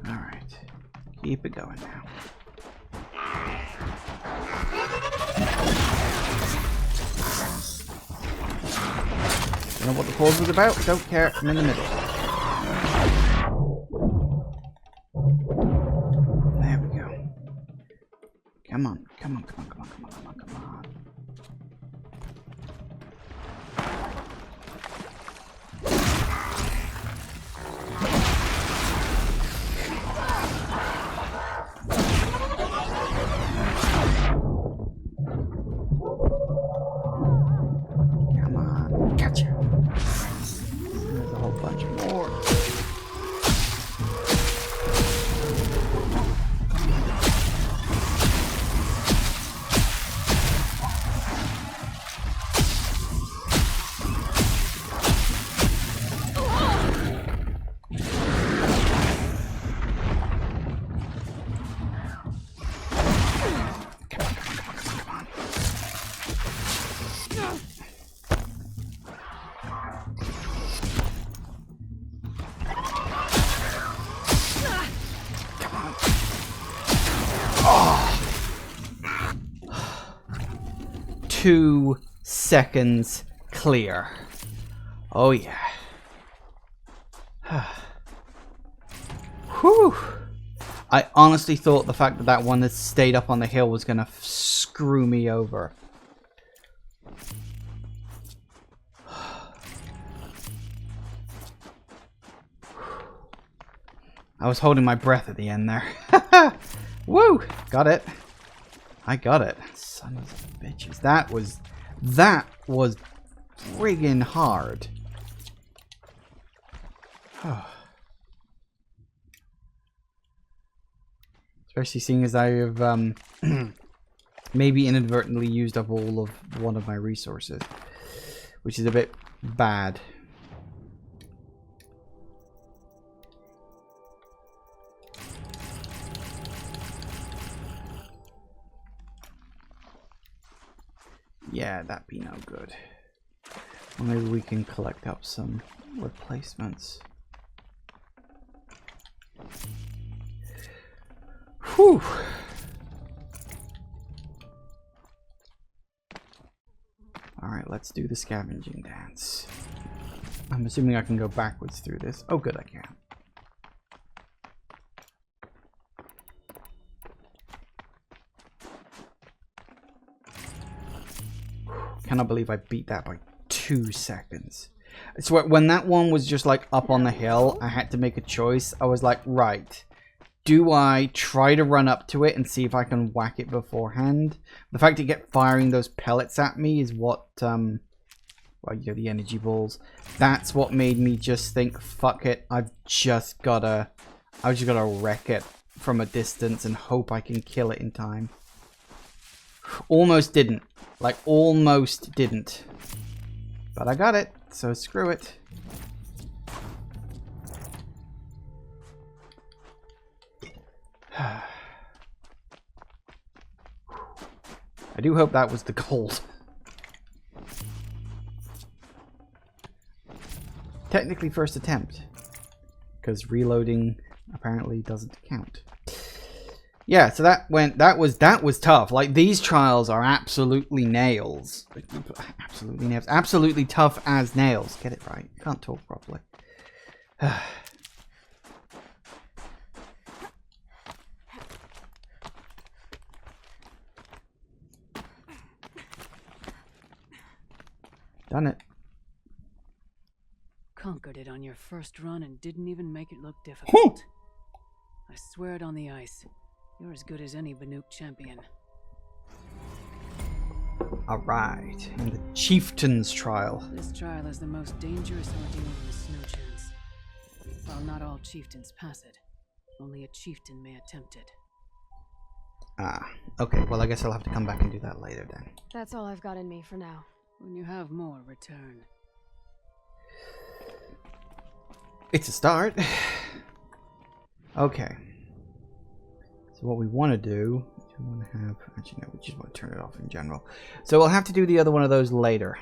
Alright. Keep it going now. You know what the pause was about? Don't care. I'm in the middle. There we go. Come on. Come on, come on, come on, come on, come on, come on. Come on. Gotcha. There's a whole bunch more. Oh. 2 seconds clear. Oh yeah. Whew. I honestly thought the fact that that one that stayed up on the hill was gonna screw me over. I was holding my breath at the end there. Woo! Got it. I got it. Son of bitches. That was friggin' hard. Especially seeing as I have maybe inadvertently used up all of one of my resources, which is a bit bad. Yeah, that'd be no good. Well, maybe we can collect up some replacements. Whew. Alright, let's do the scavenging dance. I'm assuming I can go backwards through this. Oh, good, I can. Cannot believe I beat that by 2 seconds. So when that one was just like up on the hill, I had to make a choice. I was like, right, do I try to run up to it and see if I can whack it beforehand? The fact it kept firing those pellets at me is what, well, you know, the energy balls. That's what made me just think, fuck it, I've just gotta wreck it from a distance and hope I can kill it in time. Almost didn't. Like, almost didn't. But I got it, so screw it. I do hope that was the gold. Technically first attempt, because reloading apparently doesn't count. Yeah, so that was tough. Like, these trials are absolutely nails. Absolutely nails. Absolutely tough as nails. Get it right. Can't talk properly. Done it. Conquered it on your first run and didn't even make it look difficult. I swear it on the ice. You're as good as any Banuk champion. Alright, and the Chieftain's Trial. This trial is the most dangerous ordeal in the Snow Chance. While not all chieftains pass it, only a chieftain may attempt it. Ah, okay, well I guess I'll have to come back and do that later then. That's all I've got in me for now. When you have more, return. It's a start. Okay. So what we want to do, we want to have, actually no, we just want to turn it off in general. So we'll have to do the other one of those later.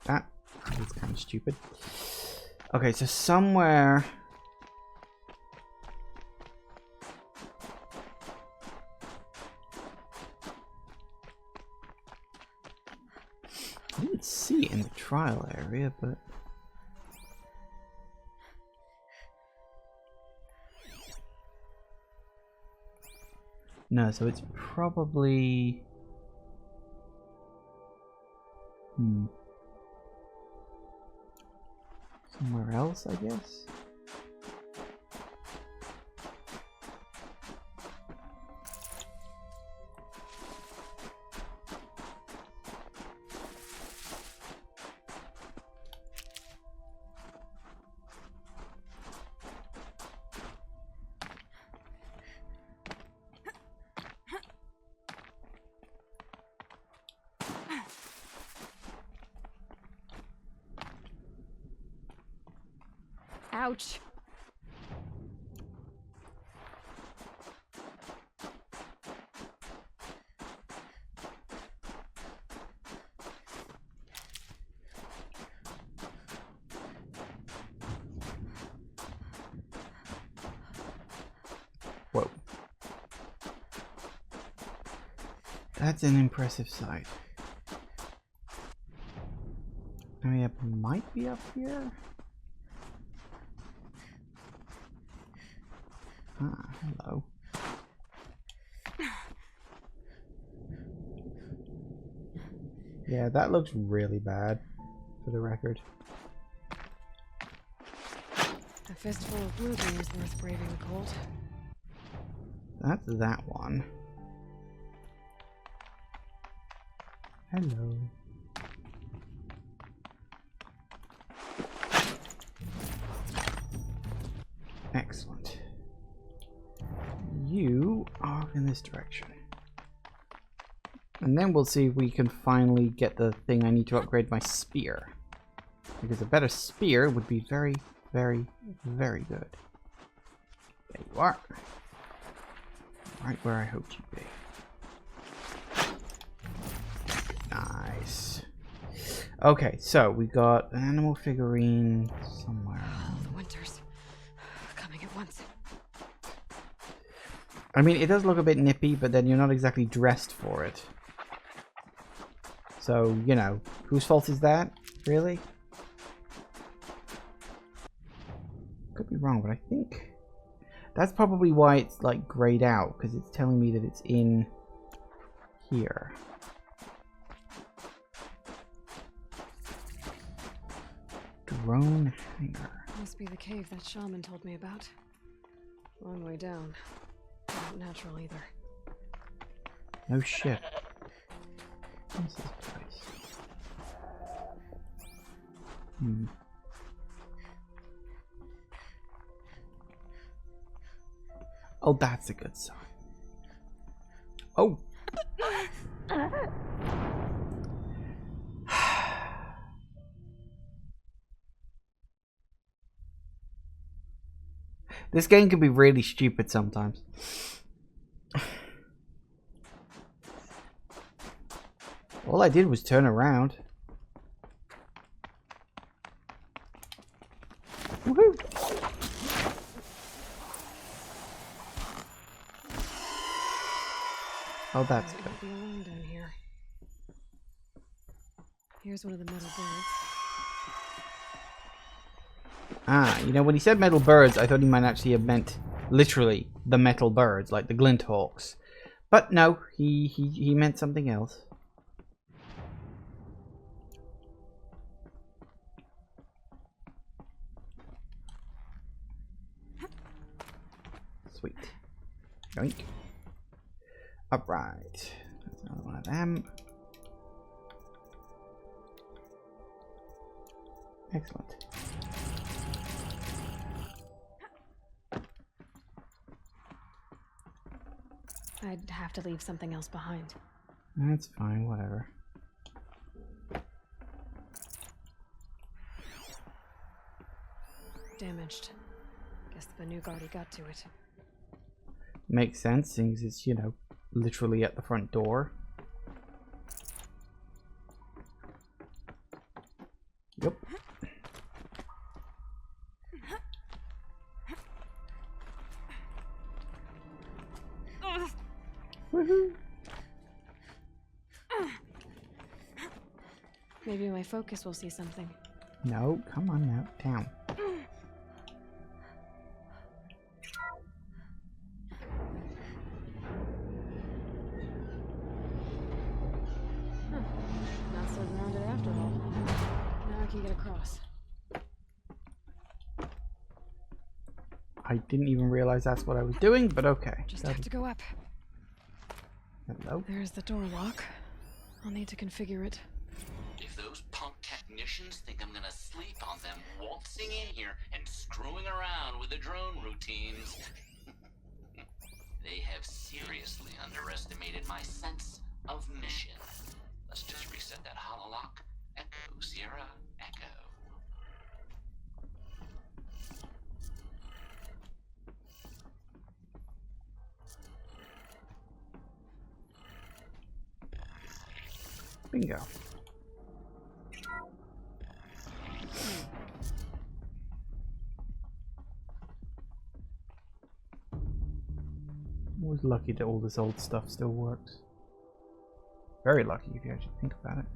That is kind of stupid. Okay, so somewhere... I didn't see it in the trial area, but... No, so it's probably... somewhere else, I guess? Ouch. Whoa. That's an impressive sight. I mean, it might be up here. Ah, hello. Yeah, that looks really bad. for the record. A fistful of blueberry is worth braving the cold. That's that one. Hello. Excellent. You are in this direction. And then we'll see if we can finally get the thing I need to upgrade my spear. Because a better spear would be very, very, very good. There you are. Right where I hoped you'd be. Nice. Okay, so we got an animal figurine somewhere. Oh, the winters. Coming at once. I mean, it does look a bit nippy, but then you're not exactly dressed for it. So, you know, whose fault is that? Really? Could be wrong, but I think that's probably why it's like grayed out, because it's telling me that it's in here. Drone hangar. Must be the cave that shaman told me about. Long way down. Not natural either. No shit. What's this place? Oh, that's a good sign. Oh! This game can be really stupid sometimes. All I did was turn around. Woohoo! Oh, that's good. Be alone down here. Here's one of the metal birds. Ah, you know, when he said metal birds, I thought he might actually have meant literally the metal birds, like the glint hawks. But no, he meant something else. Sweet. Yoink. Upright. That's another one of them. Excellent. I'd have to leave something else behind. That's fine, whatever. Damaged. Guess the Banuk already got to it. Makes sense, since it's, you know, literally at the front door. Yep. Woohoo! Maybe my focus will see something. No, come on now, down. Not so grounded after all. Now I can get across. I didn't even realize that's what I was doing, but okay. Just have to go up. Hello? There's the door lock. I'll need to configure it. If those punk technicians think I'm gonna sleep on them waltzing in here and screwing around with the drone routines, they have seriously underestimated my sense of mission. Let's just reset that hololock. Echo, Sierra, Echo. Bingo. Always lucky that all this old stuff still works. Very lucky if you actually think about it.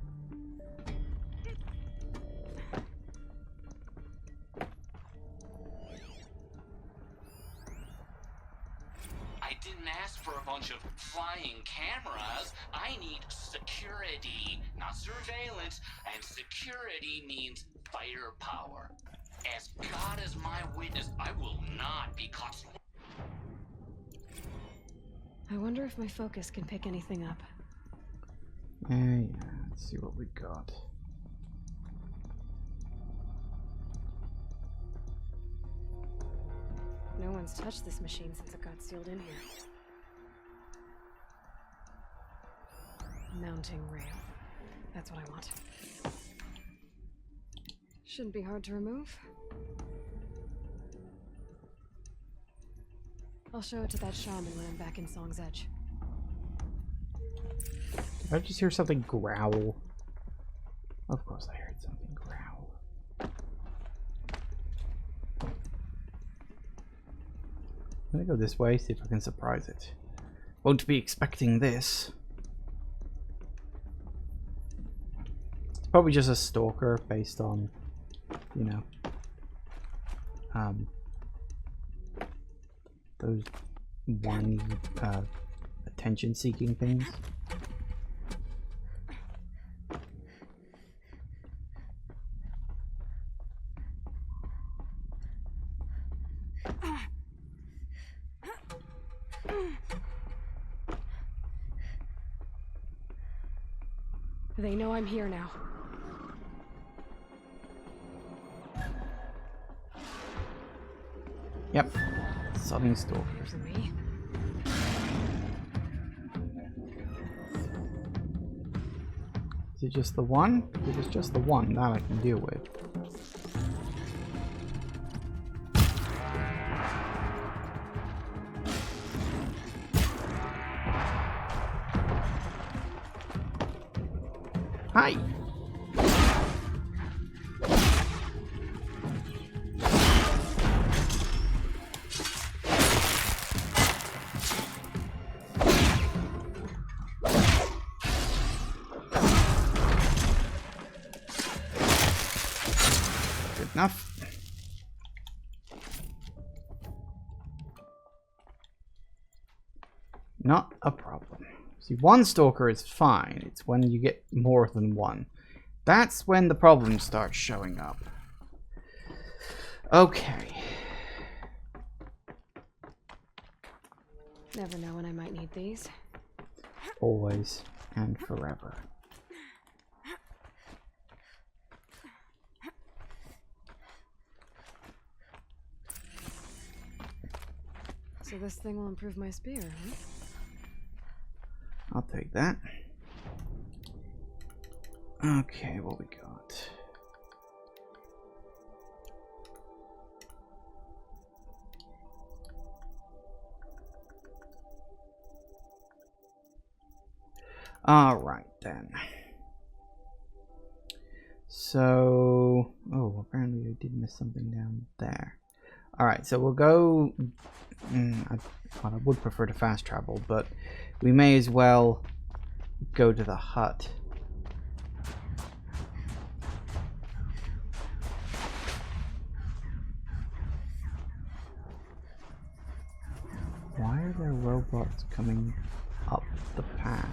I didn't ask for a bunch of flying cameras. I need security, not surveillance. And security means firepower. As God is my witness, I will not be caught. I wonder if my focus can pick anything up. Yeah, let's see what we got. No one's touched this machine since it got sealed in here. Mounting rail. That's what I want. Shouldn't be hard to remove. I'll show it to that shaman when I'm back in Song's Edge. Did I just hear something growl? Of course I heard something growl. I'm gonna go this way, see if I can surprise it. Won't be expecting this. It's probably just a stalker based on, you know, those whiny, attention-seeking things. They know I'm here now. Yep. Southern stalkers. Here's me. Is it just the one? If it's just the one, that I can deal with. Hi! Good enough. Not a problem. See, one stalker is fine. It's when you get more than one. That's when the problems start showing up. Okay. Never know when I might need these. Always and forever. So this thing will improve my spear, huh? I'll take that. Okay, what we got? All right then. So, oh, apparently I did miss something down there. All right, so we'll go. I would prefer to fast travel, but we may as well go to the hut. Why are there robots coming up the path?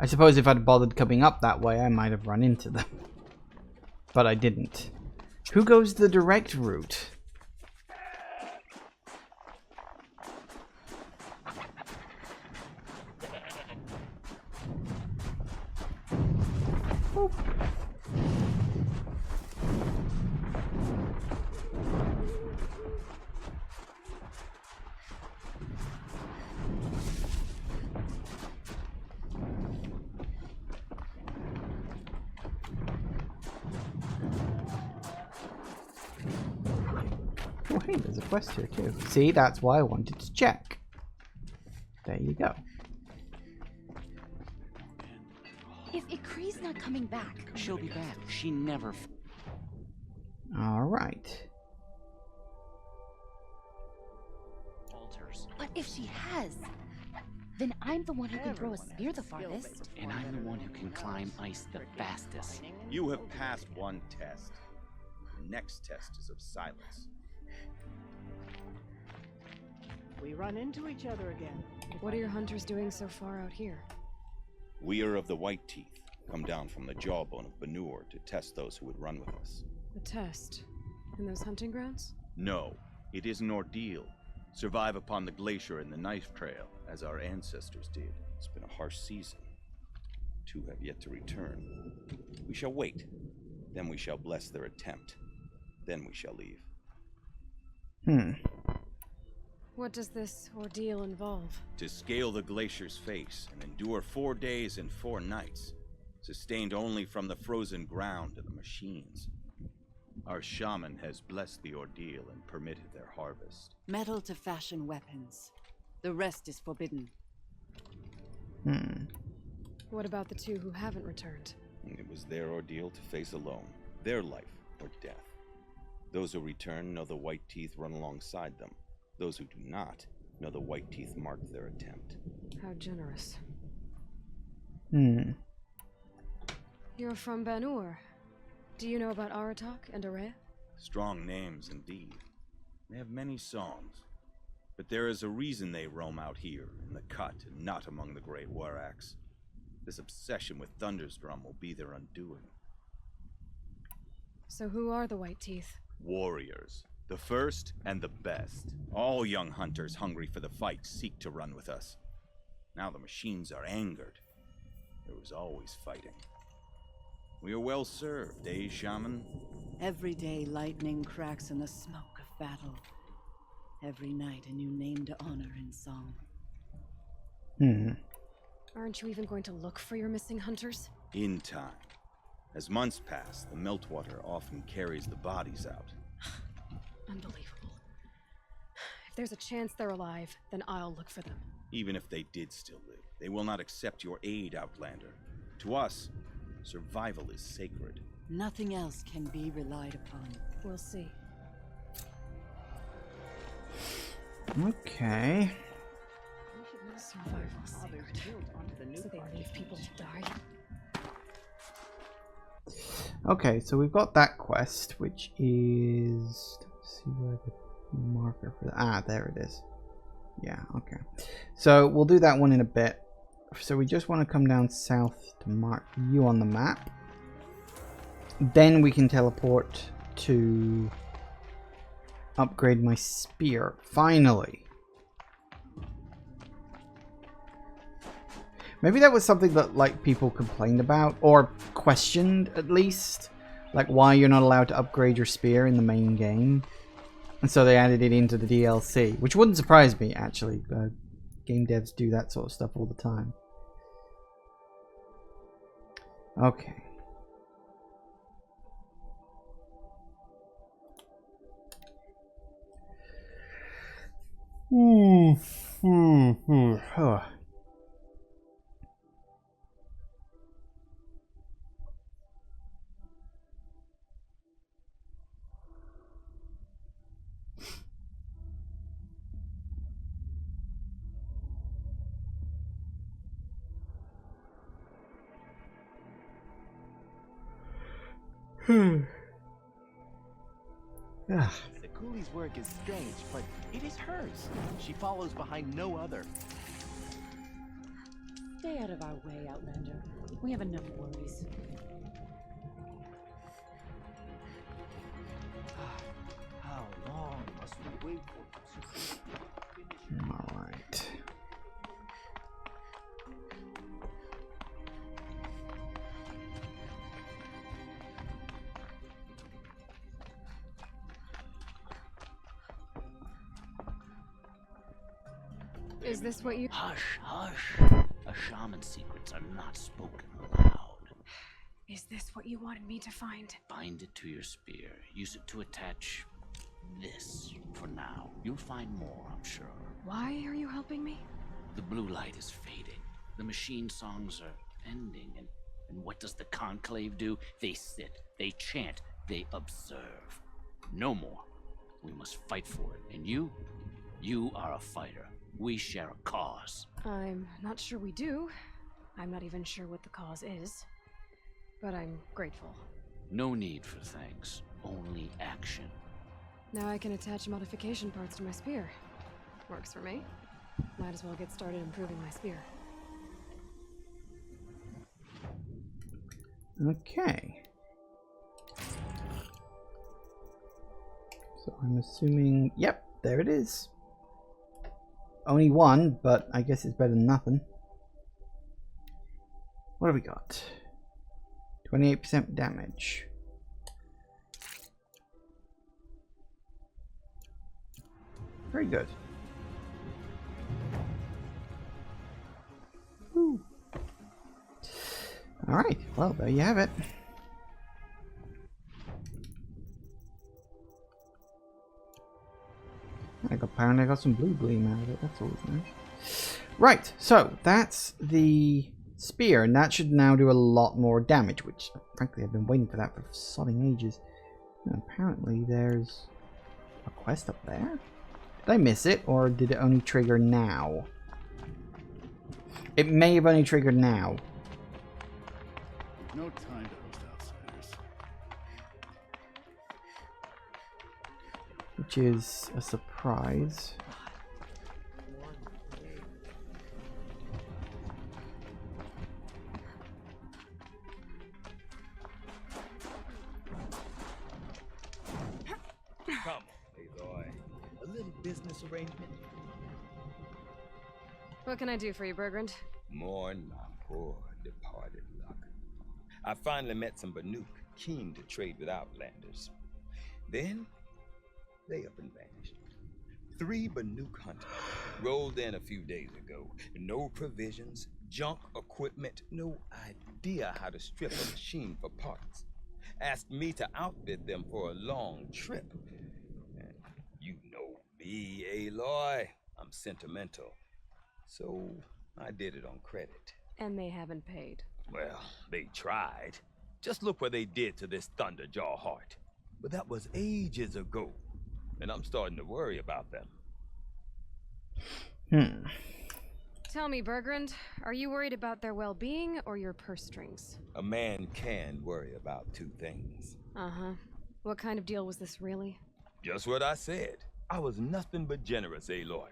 I suppose if I'd bothered coming up that way, I might have run into them. But I didn't. Who goes the direct route? Oh. Oh, hey, there's a quest here too. See, that's why I wanted to check. There you go. If Ikri's not coming back, she'll be back. She never. All right. Alters. But if she has, Then I'm the one who can throw a spear the farthest. And I'm the one who can climb ice the fastest. You have passed one test. The next test is of silence. We run into each other again. What are your hunters doing so far out here? We are of the White Teeth, come down from the jawbone of Banur to test those who would run with us. A test? In those hunting grounds? No, it is an ordeal. Survive upon the glacier and the knife trail, as our ancestors did. It's been a harsh season. 2 have yet to return. We shall wait. Then we shall bless their attempt. Then we shall leave. What does this ordeal involve? To scale the glacier's face and endure 4 days and 4 nights, sustained only from the frozen ground of the machines. Our shaman has blessed the ordeal and permitted their harvest. Metal to fashion weapons. The rest is forbidden. What about the 2 who haven't returned? It was their ordeal to face alone, their life or death. Those who return know the White Teeth run alongside them. Those who do not know the White Teeth marked their attempt. How generous. You're from Banur. Do you know about Aratak and Areya? Strong names indeed. They have many songs. But there is a reason they roam out here, in the cut, and not among the Grey Warracks. This obsession with Thundersdrum will be their undoing. So who are the White Teeth? Warriors. The first and the best. All young hunters hungry for the fight seek to run with us. Now the machines are angered. There was always fighting. We are well served, eh, Shaman? Every day lightning cracks in the smoke of battle. Every night a new name to honor in song. Aren't you even going to look for your missing hunters? In time. As months pass, the meltwater often carries the bodies out. Unbelievable. If there's a chance they're alive, then I'll look for them. Even if they did still live, they will not accept your aid, Outlander. To us, survival is sacred. Nothing else can be relied upon. We'll see. Okay. Survival sacred. So they leave people to die? Okay, so we've got that quest, which is... Let's see where the marker for that... Ah, there it is. Yeah, okay. So we'll do that one in a bit. So we just want to come down south to mark you on the map. Then we can teleport to upgrade my spear. Finally. Maybe that was something that like people complained about or questioned at least, like why you're not allowed to upgrade your spear in the main game, and so they added it into the DLC, which wouldn't surprise me actually. Game devs do that sort of stuff all the time. Okay. The coolie's work is strange, but it is hers. She follows behind no other. Stay out of our way, Outlander. We have enough worries. How long must we wait for this? Alright. Is this what you... Hush, hush. A shaman's secrets are not spoken aloud. Is this what you wanted me to find? Bind it to your spear. Use it to attach this for now. You'll find more, I'm sure. Why are you helping me? The blue light is fading. The machine songs are ending. And what does the Conclave do? They sit, they chant, they observe. No more. We must fight for it. And you are a fighter. We share a cause. I'm not sure we do. I'm not even sure what the cause is. But I'm grateful. No need for thanks, only action. Now I can attach modification parts to my spear. Works for me. Might as well get started improving my spear. Okay. So I'm assuming, yep, there it is. Only one, but I guess it's better than nothing. What have we got? 28% damage. Very good. Woo. All right, well, there you have it. Apparently I got some blue gleam out of it. That's always nice. Right, so that's the spear, and that should now do a lot more damage, which, frankly, I've been waiting for that for sodding ages. And apparently there's a quest up there. Did I miss it, or did it only trigger now? It may have only triggered now. No time to host outsiders. Which is a surprise. Come, Aloy. A little business arrangement? What can I do for you, Bergrand? Mourn my poor departed luck. I finally met some Banuk keen to trade with Outlanders. Then, they up and vanished. 3 Banuk hunters rolled in a few days ago. No provisions, junk equipment, no idea how to strip a machine for parts. Asked me to outfit them for a long trip. And you know me, Aloy. I'm sentimental. So I did it on credit. And they haven't paid. Well, they tried. Just look what they did to this Thunderjaw heart. But that was ages ago. And I'm starting to worry about them. Tell me, Bergrand, are you worried about their well-being or your purse strings? A man can worry about 2 things. Uh-huh. What kind of deal was this, really? Just what I said. I was nothing but generous, Aloy.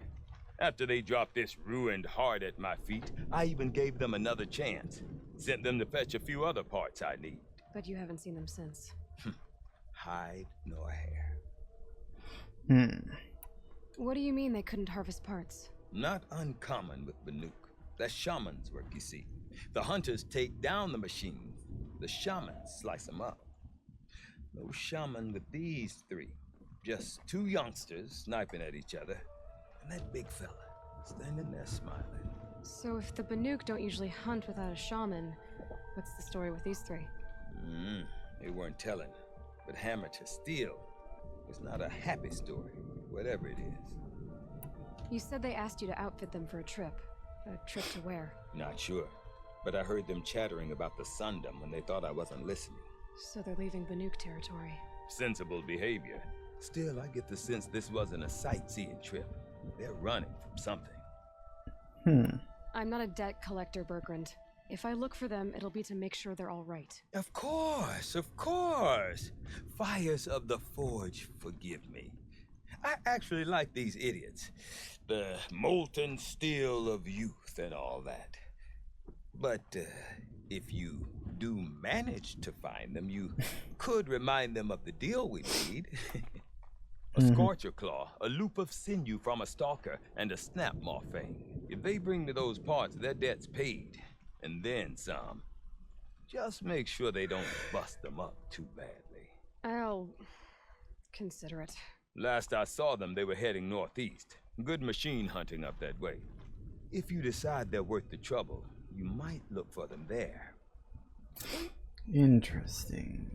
After they dropped this ruined heart at my feet, I even gave them another chance. Sent them to fetch a few other parts I need. But you haven't seen them since. Hide nor hair. What do you mean they couldn't harvest parts? Not uncommon with Banuk. That's shaman's work, you see. The hunters take down the machines. The shamans slice them up. No shaman with these 3. Just 2 youngsters sniping at each other. And that big fella standing there smiling. So if the Banuk don't usually hunt without a shaman, what's the story with these 3? They weren't telling. But hammer to steel is not a happy story, whatever it is. You said they asked you to outfit them for a trip. A trip to where? Not sure. But I heard them chattering about the Sundom when they thought I wasn't listening. So they're leaving Banuk territory. Sensible behavior. Still, I get the sense this wasn't a sightseeing trip. They're running from something. I'm not a debt collector, Bergrand. If I look for them, it'll be to make sure they're all right. Of course, of course. Fires of the Forge, forgive me. I actually like these idiots. The molten steel of youth and all that. But if you do manage to find them, you could remind them of the deal we made. A scorcher claw, a loop of sinew from a stalker, and a snap morphine. If they bring me those parts, their debt's paid. And then some. Just make sure they don't bust them up too badly. I'll consider it. Last I saw them, they were heading northeast. Good machine hunting up that way. If you decide they're worth the trouble, you might look for them there. Interesting.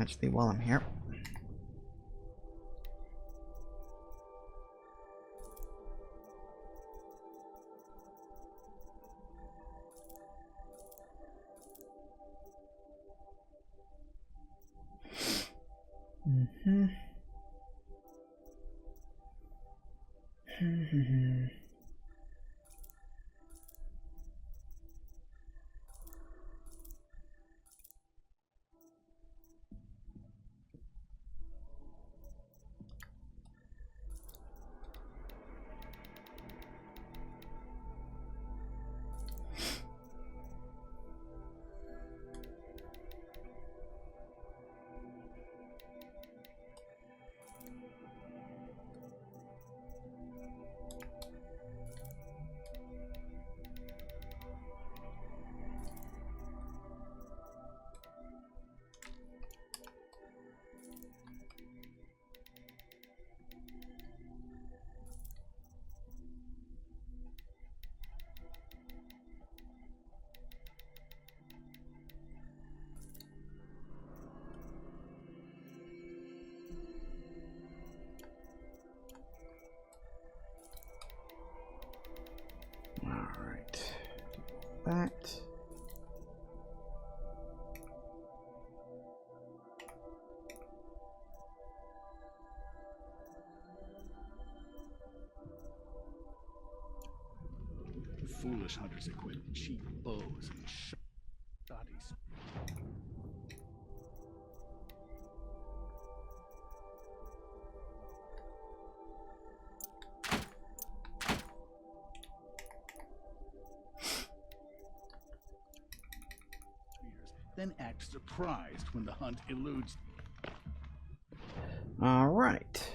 Actually, while I'm here, Alright. That. Foolish hunters equip cheap bows and shotties. Then act surprised when the hunt eludes. Alright.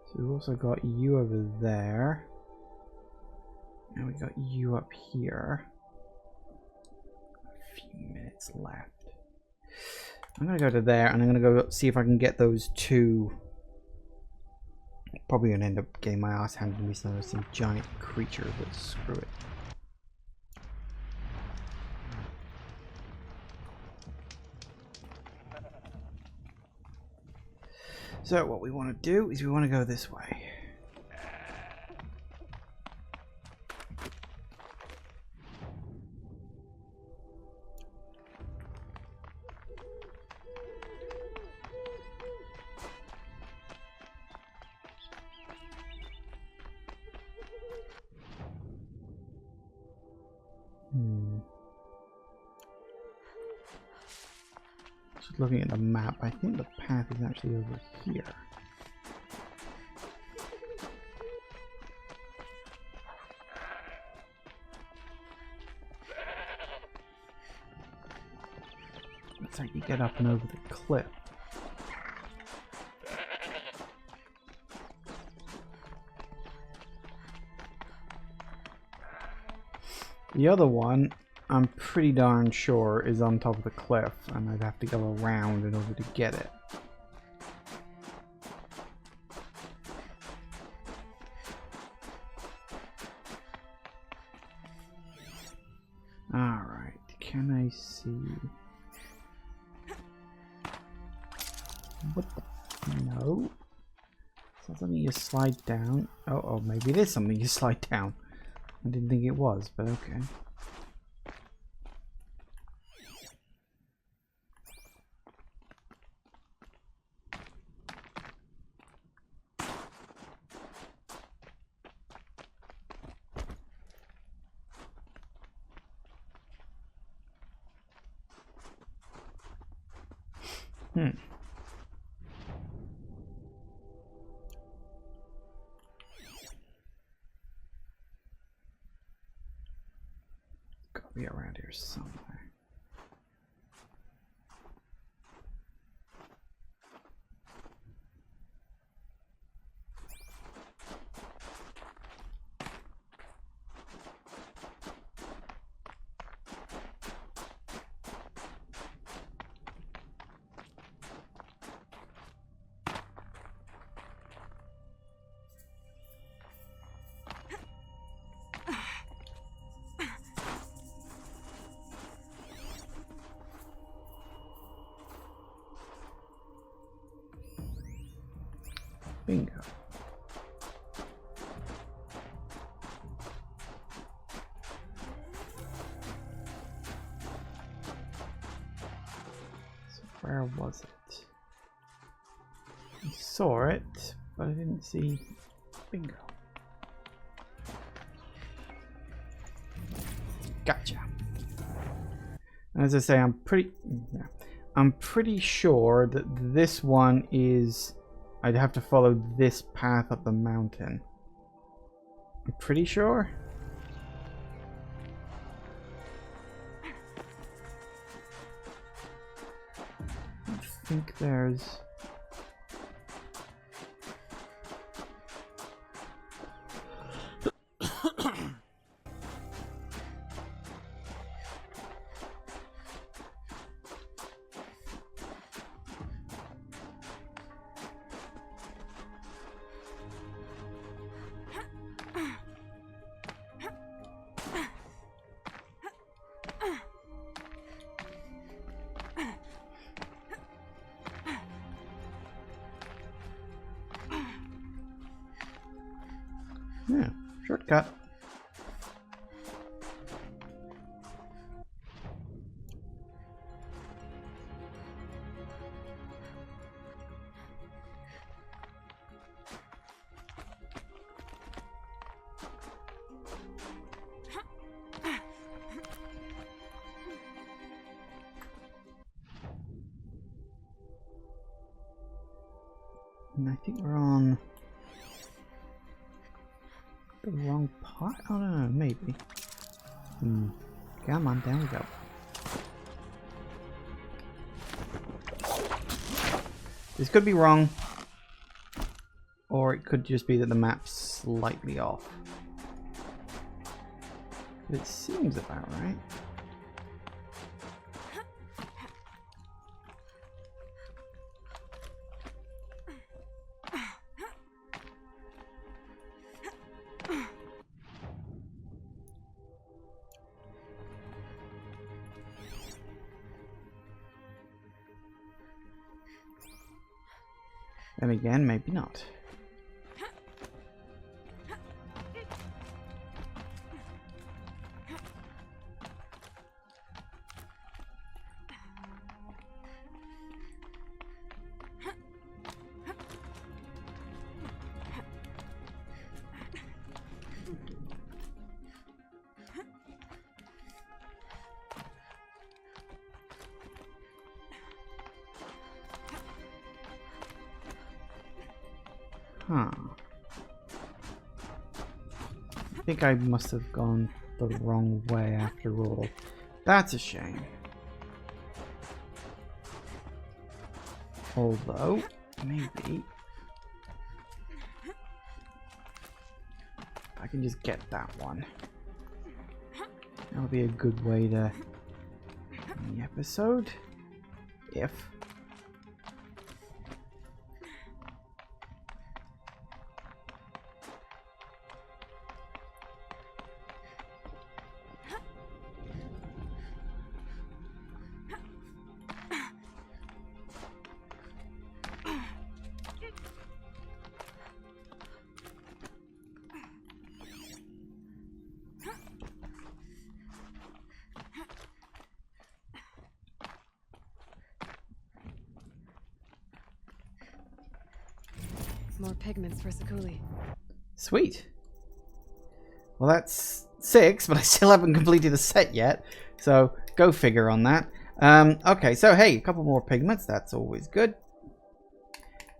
So we've also got you over there. And we got you up here. A few minutes left. I'm gonna go to there and I'm gonna go see if I can get those two. Probably gonna end up getting my ass handed to me some giant creature, but screw it. So what we want to do is we want to go this way. Just looking at the map, I think the path is actually over here. Looks like you get up and over the cliff. The other one, I'm pretty darn sure, is on top of the cliff, and I'd have to go around in order to get it. Alright, can I see? What the? No. Is that something you slide down? Oh, maybe it is something you slide down. I didn't think it was, but okay. Gotta be around here somewhere. Bingo. So where was it? I saw it, but I didn't see bingo. Gotcha. As I say, I'm pretty sure that this one is... I'd have to follow this path up the mountain. I'm pretty sure. I think there's... Yeah, shortcut. And I think we're on the wrong part? I don't know, maybe. Come on, down we go. This could be wrong. Or it could just be that the map's slightly off. But it seems about right. And again, maybe not. Huh. I think I must have gone the wrong way after all. That's a shame. Although, maybe... I can just get that one. That would be a good way to end the episode. If... More pigments for Sakuli. Sweet. Well, that's 6, but I still haven't completed the set yet. So, go figure on that. Okay, so hey, a couple more pigments. That's always good.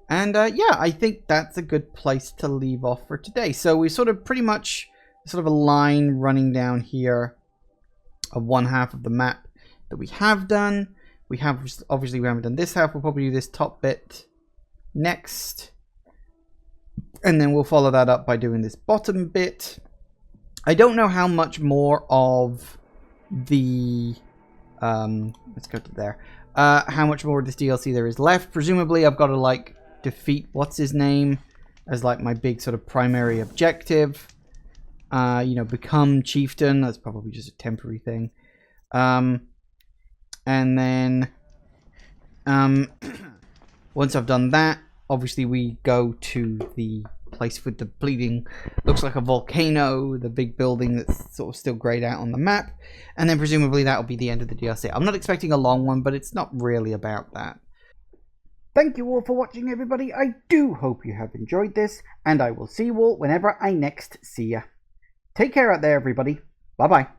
And yeah, I think that's a good place to leave off for today. So, we sort of pretty much, sort of a line running down here of one half of the map that we have done. We have, obviously we haven't done this half. We'll probably do this top bit next. And then we'll follow that up by doing this bottom bit. I don't know how much more of the... let's go to there. How much more of this DLC there is left. Presumably I've got to like defeat what's-his-name as like my big sort of primary objective. You know, become chieftain. That's probably just a temporary thing. And then... once I've done that, obviously we go to the place with the bleeding, looks like a volcano, the big building that's sort of still grayed out on the map, and then presumably that'll be the end of the DLC. I'm not expecting a long one, but it's not really about that. thank you all for watching, everybody. I do hope you have enjoyed this, and I will see you all whenever I next see ya. Take care out there, everybody. Bye-bye.